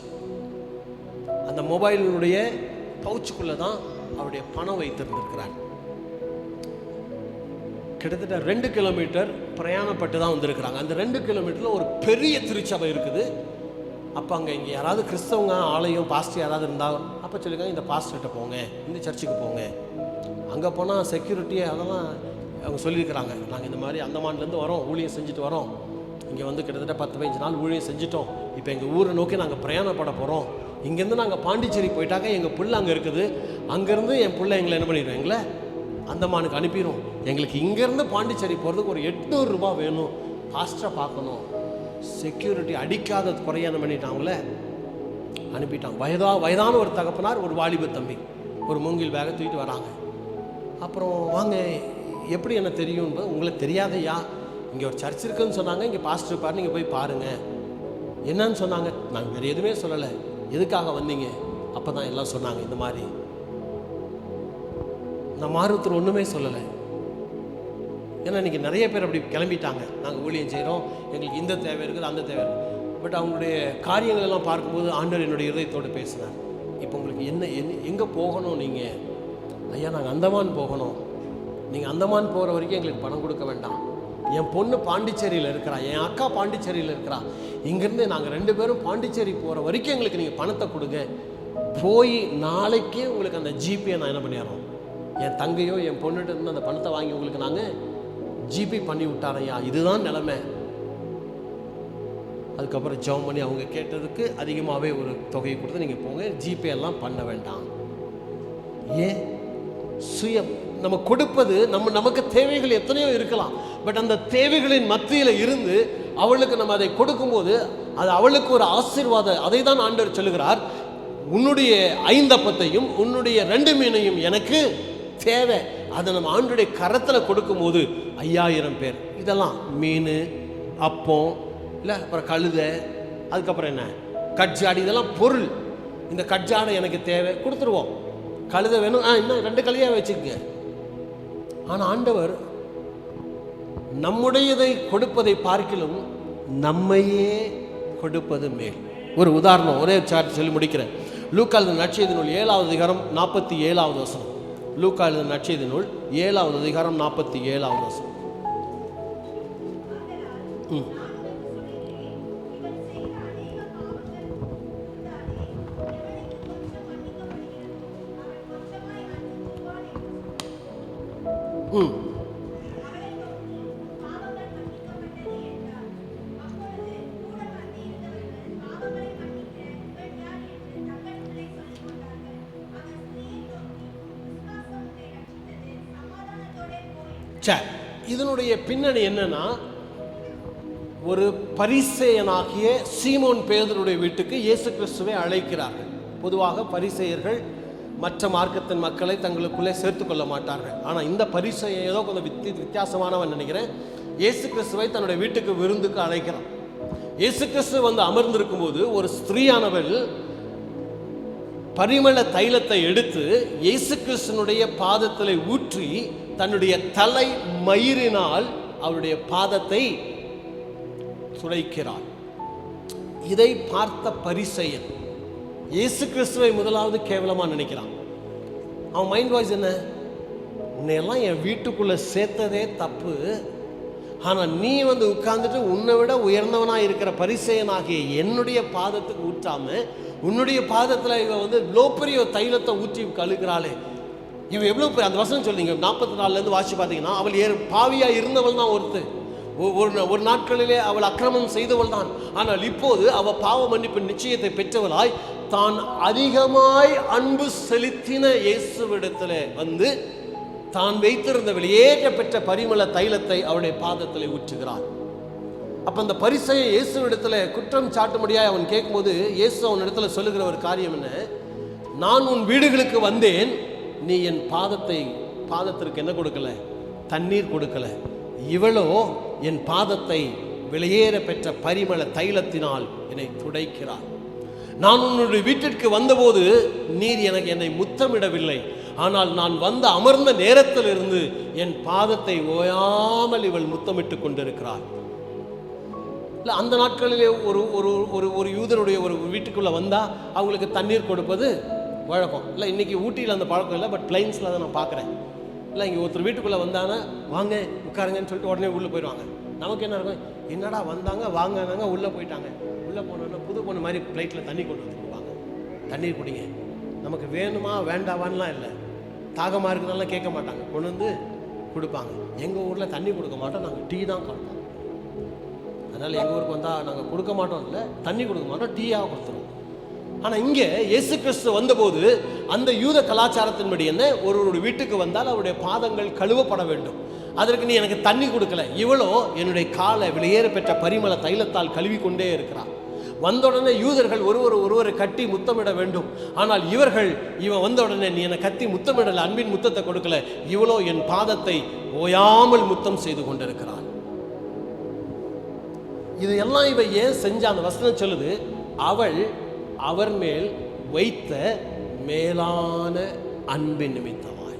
அந்த மொபைலுடைய பவுச்சுக்குள்ளே தான் அவருடைய பணம் வைத்திருந்திருக்கிறார். கிட்டத்தட்ட 2 கிலோமீட்டர் பிரயாணப்பட்டு தான் வந்திருக்கிறாங்க. அந்த 2 கிலோமீட்டரில் ஒரு பெரிய திருச்சபை இருக்குது. அப்போ அங்கே இங்கே யாராவது கிறிஸ்தவங்க ஆலயம் பாஸ்டர் யாராவது இருந்தால் அப்போ சொல்லுங்க, இந்த பாஸ்டர்கிட்ட போங்க, இந்த சர்ச்சுக்கு போங்க. அங்கே போனால் செக்யூரிட்டி அதெல்லாம் அவங்க சொல்லியிருக்கிறாங்க. நாங்கள் இந்த மாதிரி அந்தமான்லேருந்து வரோம், ஊழியம் செஞ்சுட்டு வரோம், இங்கே வந்து கிட்டத்தட்ட 10-15 நாள் ஊழியம் செஞ்சுட்டோம். இப்போ எங்கள் ஊரை நோக்கி நாங்கள் பிரயாணப்பட போகிறோம். இங்கேருந்து நாங்கள் பாண்டிச்சேரி போயிட்டாக்க எங்கள் பிள்ளை அங்கே இருக்குது, அங்கேருந்து என் பிள்ளை எங்களை என்ன பண்ணிடுவோம், எங்களை அந்தமானுக்கு அனுப்பிடும். எங்களுக்கு இங்கேருந்து பாண்டிச்சேரி போகிறதுக்கு ஒரு 800 ரூபா வேணும், பாஸ்டரை பார்க்கணும். செக்யூரிட்டி அடிக்காத குறையானம் பண்ணிட்டாங்களே, அனுப்பிட்டான். வயதான ஒரு தகப்பனார், ஒரு வாலிப தம்பி, ஒரு மூங்கில் பேகை தூக்கிட்டு வராங்க. அப்புறம் வாங்க, எப்படி என்ன தெரியும், உங்களுக்கு தெரியாதையா, இங்கே ஒரு சர்ச் இருக்குன்னு சொன்னாங்க, இங்கே பாஸ்டர் இருப்பார், நீங்கள் போய் பாருங்கள். என்னன்னு சொன்னாங்க? நாங்கள் வேறு எதுவுமே சொல்லலை. எதுக்காக வந்தீங்க? அப்போ தான் எல்லாம் சொன்னாங்க. இந்த மாதிரி நான் மாறுத்தர் ஒன்றுமே சொல்லலை. ஏன்னா இன்றைக்கி நிறைய பேர் அப்படி கிளம்பிட்டாங்க. நாங்கள் ஊழியம் செய்கிறோம், எங்களுக்கு இந்த தேவை இருக்குது, அந்த தேவை இருக்குது. பட் அவங்களுடைய காரியங்கள் எல்லாம் பார்க்கும்போது ஆண்டவர் என்னுடைய இதயத்தோடு பேசினார். இப்போ உங்களுக்கு எங்கே போகணும்? நீங்கள் ஐயா நாங்கள் அந்தமான் போகணும். நீங்கள் அந்தமான் போகிற வரைக்கும் எங்களுக்கு பணம் கொடுக்க வேண்டாம். என் பொண்ணு பாண்டிச்சேரியில் இருக்கிறா, என் அக்கா பாண்டிச்சேரியில் இருக்கிறா. இங்கேருந்து நாங்கள் 2 பேரும் பாண்டிச்சேரி போகிற வரைக்கும் எங்களுக்கு நீங்கள் பணத்தை கொடுங்க. போய் நாளைக்கே உங்களுக்கு அந்த ஜிபே நான் என்ன பண்ணிடுறோம், என் தங்கையோ என் பொண்ணுகிட்ட இருந்து அந்த பணத்தை வாங்கி உங்களுக்கு நாங்கள் ஜிபே பண்ணி விட்டாரையா. இதுதான் நிலைமை. அதுக்கப்புறம் ஜெபம் பண்ணி அவங்க கேட்டதுக்கு அதிகமாகவே ஒரு தொகையை கொடுத்து நீங்கள் போங்க, ஜிபே எல்லாம் பண்ண வேண்டாம். ஏன் சுயம் நம்ம கொடுப்பது, நமக்கு தேவைகள் எத்தனையோ இருக்கலாம். பட் அந்த தேவைகளின் மத்தியில் இருந்து அவளுக்கு நம்ம அதை கொடுக்கும்போது அது அவளுக்கு ஒரு ஆசீர்வாதம். அதை தான் ஆண்டவர் சொல்லுகிறார், உன்னுடைய 5 அப்பத்தையும் உன்னுடைய 2 மீனையும் எனக்கு தேவை. அதை நம்ம ஆண்டவருடைய கரத்தில் கொடுக்கும்போது 5000 பேர், இதெல்லாம் மீன், அப்பம், இல்லை அப்புறம் கழுதை, அதுக்கப்புறம் என்ன கட்ஜாடி, இதெல்லாம் பொருள். இந்த கட்ஜாடை எனக்கு தேவை, கொடுத்துருவோம். கழுதை வேணும், இன்னும் 2 கழுதையாக வச்சுக்கங்க. ஆனால் ஆண்டவர் நம்முடையதை கொடுப்பதை பார்க்கிலும் நம்மையே கொடுப்பது மேல். ஒரு உதாரணம் ஒரே சார்ட் சொல்லி முடிக்கிறேன். லூக்கா எழுதின நற்செய்தி நூல் 7வது அதிகாரம் 47வது வசனம். லூக்கா எழுதின நற்செய்தி நூல் 7வது அதிகாரம் 47வது வசனம். இதனுடைய பின்னணி என்னன்னா, ஒரு பரிசேயனாகிய சீமோன் பேதுருடைய வீட்டுக்கு இயேசு கிறிஸ்துவை அழைக்கிறார்கள். பொதுவாக பரிசேயர்கள் மற்ற மார்க்கத்தின் மக்களை தங்களுக்குள்ளே சேர்த்து கொள்ள மாட்டார்கள். ஆனால் இந்த பரிசேயன் ஏதோ கொஞ்சம் வித்தியாசமானவன் நினைக்கிறேன். இயேசு கிறிஸ்துவை தன்னுடைய வீட்டுக்கு விருந்துக்கு அழைக்கிறான். இயேசு கிறிஸ்து வந்து அமர்ந்திருக்கும் போது ஒரு ஸ்திரீயானவள் பரிமள தைலத்தை எடுத்து இயேசு கிறிஸ்துனுடைய பாதத்தில் ஊற்றி தன்னுடைய தலை மயிரினால் அவருடைய பாதத்தை துடைக்கிறாள். இதை பார்த்த பரிசேயன் இயேசு கிறிஸ்துவை முதலாவது கேவலமா நினைக்கிறான். அவன் மைண்ட் வாய்ஸ் என்ன, உன்னையெல்லாம் என் வீட்டுக்குள்ள சேர்த்ததே தப்பு, ஆனா நீ வந்து உட்கார்ந்துட்டு உன்னை விட உயர்ந்தவனா இருக்கிற பரிசேயனாகிய என்னுடைய பாதத்துக்கு ஊற்றாம உன்னுடைய பாதத்துல இவ வந்து இவ்வளோ பெரிய தைலத்தை ஊற்றி கழுகிறாளே, இவன் எவ்வளோ பெரிய, அந்த வசனம் சொல்லிங்க 44 வாசி பார்த்தீங்கன்னா, அவள் பாவியா இருந்தவள் தான் ஒரு நாட்களிலே அவள் அக்கிரமம் செய்தவள் தான். ஆனால் இப்போது அவள் பாவ மன்னிப்பு நிச்சயத்தை பெற்றவளாய் தான் அதிகமாய் அன்பு செலுத்தின இயேசுவிடத்தில் வந்து தான் வைத்திருந்த வெளியேற்ற பெற்ற பரிமள தைலத்தை அவருடைய பாதத்தில் ஊற்றுகிறாள். அப்போ அந்த பரிசேயன் இயேசுவிடத்தில் குற்றம் சாட்டும்படியாக அவன் கேட்கும்போது இயேசு அவன் இடத்துல சொல்லுகிற ஒரு காரியம் என்ன, நான் உன் வீடுகளுக்கு வந்தேன், நீ என் பாதத்திற்கு என்ன கொடுக்கல, தண்ணீர் கொடுக்கல. இவளோ என் பாதத்தை விலையேற பெற்ற பரிமள தைலத்தினால் என்னை துடைக்கிறார். நான் உன்னுடைய வீட்டிற்கு வந்தபோது நீர் என்னை முத்தமிடவில்லை, ஆனால் நான் வந்து அமர்ந்த நேரத்திலிருந்து என் பாதத்தை ஓயாமல் இவள் முத்தமிட்டு கொண்டிருக்கிறாள். இல்லை, அந்த நாட்களிலே ஒரு ஒரு ஒரு யூதருடைய ஒரு வீட்டுக்குள்ளே வந்தால் அவங்களுக்கு தண்ணீர் கொடுப்பது வழக்கம். இல்லை, இன்றைக்கி ஊட்டியில் அந்த பழக்கம் இல்லை, பட் பிளைன்ஸில் தான் நான் பார்க்குறேன். இல்லை, இங்கே ஒருத்தர் வீட்டுக்குள்ளே வந்தாங்கன்னா வாங்க உட்காருங்கன்னு சொல்லிட்டு உடனே உள்ளே போயிடுவாங்க. நமக்கு என்ன இருக்கும், என்னடா வந்தாங்க வாங்கினாங்க உள்ளே போயிட்டாங்க. உள்ளே போனோன்னா புது பொண்ணு மாதிரி பிளேட்டில் தண்ணி கொண்டு வந்து கொடுப்பாங்க, தண்ணீர் குடிங்க. நமக்கு வேணுமா வேண்டாவான்லாம் இல்லை, தாகமாக இருக்குதுனால கேட்க மாட்டாங்க, கொண்டு வந்து கொடுப்பாங்க. எங்கள் ஊரில் தண்ணி கொடுக்க மாட்டோம், நாங்கள் டீ தான் கொடுப்போம். அதனால் எங்கள் ஊருக்கு வந்தால் நாங்கள் கொடுக்க மாட்டோம், இல்லை தண்ணி கொடுக்க மாட்டோம், டீயாக கொடுத்துருவோம். ஆனால் இங்கே இயேசு கிறிஸ்து வந்தபோது அந்த யூத கலாச்சாரத்தின்படி என்ன, ஒருவருடைய வீட்டுக்கு வந்தால் அவருடைய பாதங்கள் கழுவப்பட வேண்டும். அதற்கு நீ எனக்கு தண்ணி கொடுக்கல, இவளோ என்னுடைய காலை விலையேற பெற்ற பரிமள தைலத்தால் கழுவி கொண்டே இருக்கிறார். வந்த உடனே யூதர்கள் ஒருவரை கட்டி முத்தமிட வேண்டும். ஆனால் இவன் வந்த உடனே நீ என்னை கத்தி முத்தமிடல, அன்பின் முத்தத்தை கொடுக்கல, இவளோ என் பாதத்தை ஓயாமல் முத்தம் செய்து கொண்டிருக்கிறாள். இது எல்லாம் இவ ஏன் செஞ்ச, அந்த வசனம் சொல்லுது, அவள் அவர் மேல் வைத்த மேலான அன்பின் நிமித்தமாய்.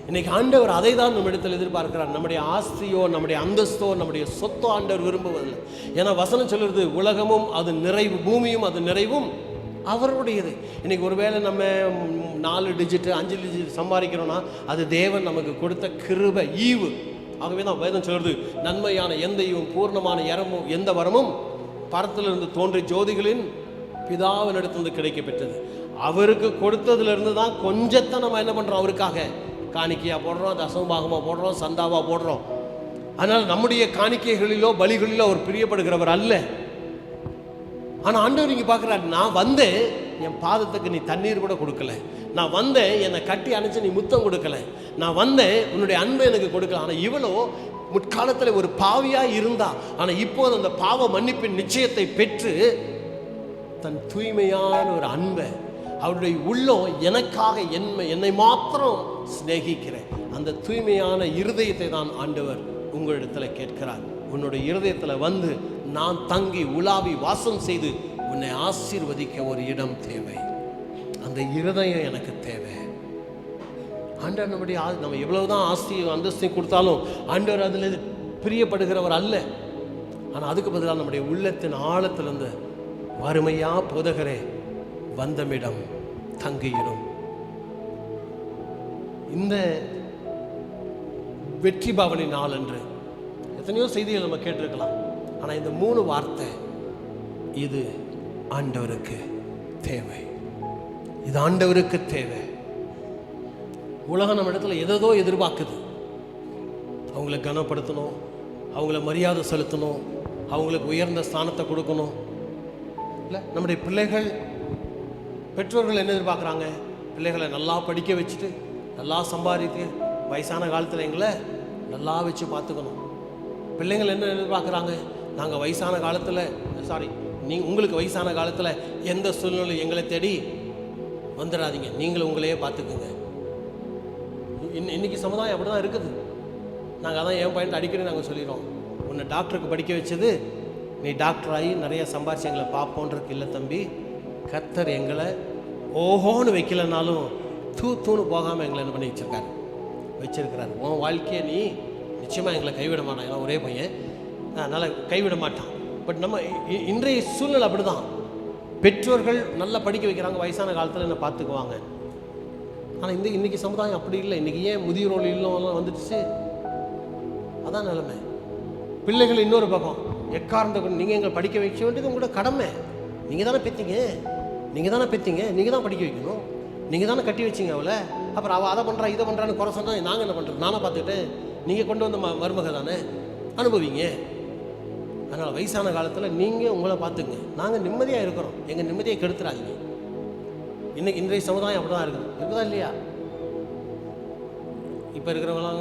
இன்னைக்கு ஆண்டவர் அதை தான் நம்ம இடத்தில் எதிர்பார்க்கிறார். நம்முடைய ஆஸ்தியோ நம்முடைய அந்தஸ்தோ நம்முடைய சொத்தோ ஆண்டவர் விரும்புவதில்லை. ஏன்னா வசனம் சொல்லுறது, உலகமும் அது நிறைவு, பூமியும் அது நிறைவும் அவருடையது. இன்னைக்கு ஒருவேளை நம்ம 4 டிஜிட் 5 டிஜிட் சம்பாதிக்கிறோம்னா அது தேவன் நமக்கு கொடுத்த கிருபை, ஈவு. ஆகவே தான் வேதம் சொல்றது, நன்மையான எந்த ஈவும் பூர்ணமான எந்த வரமும் பரத்திலிருந்து தோன்றி ஜோதிகளின் பிதாவினிடத்திலிருந்து கிடைக்க பெற்றது. அவருக்கு கொடுத்ததுலேருந்து தான் கொஞ்சத்தை நம்ம என்ன பண்ணுறோம், அவருக்காக காணிக்கையாக போடுறோம், தசமபாகமாக போடுறோம், சந்தாவாக போடுறோம். அதனால் நம்முடைய காணிக்கைகளிலோ பலிகளிலோ அவர் பிரியப்படுகிறவர் அல்ல. ஆனால் ஆண்டவர் இங்கே பார்க்குறாரு, நான் வந்தேன் என் பாதத்துக்கு நீ தண்ணீர் கூட கொடுக்கல, நான் வந்தேன் என்னை கட்டி அணைச்சு நீ முத்தம் கொடுக்கல, நான் வந்தேன் உன்னுடைய அன்பை எனக்கு கொடுக்கல. ஆனால் இவளோ முற்காலத்தில் ஒரு பாவியாக இருந்தா, ஆனால் இப்போது அந்த பாவ மன்னிப்பின் நிச்சயத்தை பெற்று தன் தூய்மையான ஒரு அன்பை, அவருடைய உள்ளம் எனக்காக என்னை மாத்திரம் சிநேகிக்கிறேன், அந்த தூய்மையான இருதயத்தை தான் ஆண்டவர் உங்களிடத்தில் கேட்கிறார். உன்னுடைய இருதயத்தில் வந்து நான் தங்கி உலாவி வாசம் செய்து உன்னை ஆசீர்வதிக்க ஒரு இடம் தேவை. அந்த இருதயம் எனக்கு தேவை. ஆண்டவர் நம்ம எவ்வளவுதான் ஆஸ்தியும் அந்தஸ்தையும் கொடுத்தாலும் ஆண்டவர் அதில் பிரியப்படுகிறவர் அல்ல. ஆனால் அதுக்கு பதிலாக நம்முடைய உள்ளத்தின் ஆழத்திலிருந்து வறுமையா போதகரே வந்தமிடம் தங்கியிடும். இந்த வெற்றி பவனி நாள் என்று எத்தனையோ செய்திகள் நம்ம கேட்டிருக்கலாம். ஆனால் இந்த 3 வார்த்தை இது ஆண்டவருக்கு தேவை, இது ஆண்டவருக்கு தேவை. உலகம் நம்ம இடத்துல எதோ எதிர்பார்க்குது. அவங்கள கனப்படுத்தணும், அவங்கள மரியாதை செலுத்தணும், அவங்களுக்கு உயர்ந்த ஸ்தானத்தை கொடுக்கணும். இல்லை, நம்முடைய பிள்ளைகள், பெற்றோர்கள் என்ன எதிர்பார்க்குறாங்க, பிள்ளைகளை நல்லா படிக்க வச்சுட்டு நல்லா சம்பாதித்து வயசான காலத்தில் எங்களை நல்லா வச்சு பார்த்துக்கணும். பிள்ளைங்கள் என்ன எதிர்பார்க்குறாங்க, நாங்கள் வயசான காலத்தில் உங்களுக்கு வயசான காலத்தில் எந்த சூழ்நிலை எங்களை தேடி வந்துடாதீங்க, நீங்களும் உங்களையே பார்த்துக்குங்க. இன்னைக்கு சமுதாயம் அப்படி தான் இருக்குது. நாங்கள் அதான் என் பையன் அடிக்கடி நாங்கள் சொல்லிடுறோம், உன்னை டாக்டருக்கு படிக்க வச்சது நீ டாக்டர் ஆகி நிறைய சம்பாரிச்சு எங்களை பார்ப்போன்றதுக்கு இல்லை தம்பி. கர்த்தர் எங்களை ஓஹோன்னு வைக்கலனாலும் தூன்னு போகாமல் எங்களை என்ன பண்ணி வச்சிருக்கிறார். உன் வாழ்க்கையை நீ நிச்சயமாக எங்களை கைவிட மாட்டான். ஏன்னா ஒரே பையன், அதனால் கைவிட மாட்டான். பட் நம்ம இன்றைய சூழ்நிலை அப்படி தான். பெற்றோர்கள் நல்லா படிக்க வைக்கிறாங்க, வயசான காலத்தில் என்ன பார்த்துக்குவாங்க. ஆனால் இன்றைக்கி சமுதாயம் அப்படி இல்லை. இன்றைக்கி ஏன் முதியோர் இல்லம்லாம் வந்துடுச்சு, அதான் நிலைமை. பிள்ளைகள் இன்னொரு பக்கம் எக்காரணத்தை நீங்கள் எங்களை படிக்க வைக்க வேண்டியது உங்களோட கடமை. நீங்கள் தானே பெற்றீங்க, நீங்கள் தான் படிக்க வைக்கணும், நீங்கள் தானே கட்டி வச்சிங்க அவளை. அப்புறம் அவள் அதை பண்ணுறா இதை பண்ணுறான்னு குறை சொன்னால் நாங்கள் என்ன பண்ணுறது, நானாக பார்த்துக்கிட்டு நீங்கள் கொண்டு வந்த மருமக தானே அனுபவிங்க. அதனால் வயசான காலத்தில் நீங்கள் உங்களை பார்த்துங்க, நாங்கள் நிம்மதியாக இருக்கிறோம், எங்கள் நிம்மதியை கெடுத்துறாதீங்க. இன்றைய சமுதாயம் அப்படி தான் இருக்குதா இல்லையா? இப்போ இருக்கிறவங்களாம்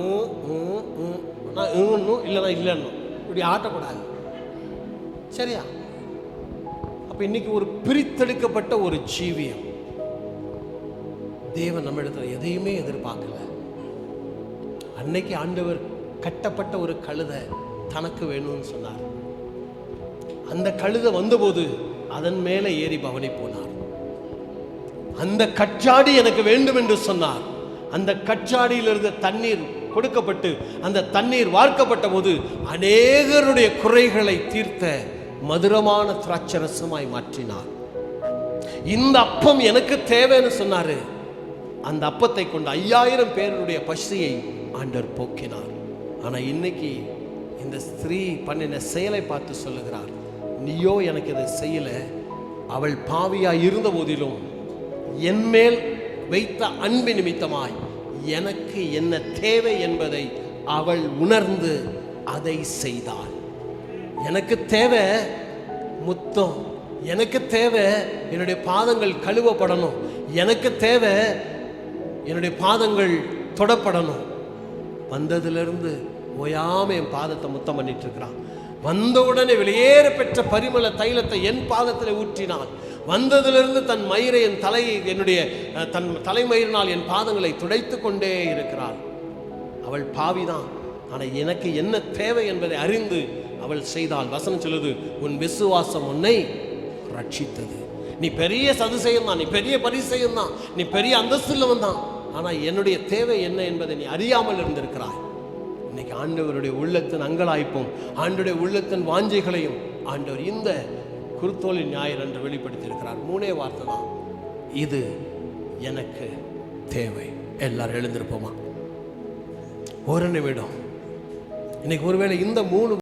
நான் இல்லைன்னா இல்லைன்னு இப்படி ஆட்டக்கூடாது. சரியா? அப்ப இன்னைக்கு ஒரு பிரித்தெடுக்கப்பட்ட ஒரு ஜீவியம். தேவன் நம்ம இடத்துல எதையுமே எதிர்பார்க்கல. அன்னைக்கு ஆண்டவர் கட்டப்பட்ட ஒரு கழுதை தனக்கு வேணும்னு சொன்னார். அந்த கழுதை வந்தபோது அதன் மேலே ஏறி பவனி போனார். அந்த கச்சாடி எனக்கு வேண்டும் என்று சொன்னார். அந்த கச்சாடியில் இருந்த தண்ணீர் கொடுக்கப்பட்டு அந்த தண்ணீர் வார்க்கப்பட்ட போது அநேகருடைய குறைகளை தீர்த்த மதுரமான திராட்சரசமாய் மாற்றினார். இந்த அப்பம் எனக்கு தேவைன்னு சொன்னாரு. அந்த அப்பத்தை கொண்டு 5000 பேருடைய பசியை ஆண்டவர் போக்கினார். ஆனா இன்னைக்கு இந்த ஸ்திரீ பண்ணின செயலை பார்த்து சொல்லுகிறார், நீயோ எனக்கு இதை செய்யல. அவள் பாவியாய் இருந்த போதிலும் என் மேல் வைத்த அன்பு நிமித்தமாய் எனக்கு என்ன தேவை என்பதை அவள் உணர்ந்து அதை செய்தாள். எனக்கு தேவை முத்தம், எனக்கு தேவை என்னுடைய பாதங்கள் கழுவப்படணும், எனக்கு தேவை என்னுடைய பாதங்கள் தொடப்படணும். வந்ததிலிருந்து ஓயாம என் பாதத்தை முத்தம் பண்ணிட்டு இருக்கிறான். வந்தவுடனே வெளியேற பெற்ற பரிமள தைலத்தை என் பாதத்தில் ஊற்றினான். வந்ததிலிருந்து தன் மயிரை என் தலையை என்னுடைய தன் தலைமயிரினால் என் பாதங்களை துடைத்து கொண்டே இருக்கிறாள். அவள் பாவிதான், ஆனால் எனக்கு என்ன தேவை என்பதை அறிந்து அவள் செய்தாள். வசனம் சொல்லுது, உன் விசுவாசம் உன்னை ரட்சித்தது. நீ பெரிய சதுசேயம் தான், நீ பெரிய பரிசேயம் தான், நீ பெரிய அந்தஸ்துள்ளவன் தான், ஆனால் என்னுடைய தேவை என்ன என்பதை நீ அறியாமல் இருந்திருக்கிறாய். இன்னைக்கு ஆண்டவருடைய உள்ளத்தின் அங்கலாய்ப்பும் ஆண்டவருடைய உள்ளத்தின் வாஞ்சைகளையும் ஆண்டவர் இந்த குருத்தோலின் ஞாயிறு என்று வெளிப்படுத்தி இருக்கிறார். 3 வார்த்தை தான், இது எனக்கு தேவை. எல்லாரும் எழுந்திருப்போமா? ஒரு நிமிடம். இன்னைக்கு ஒருவேளை இந்த 3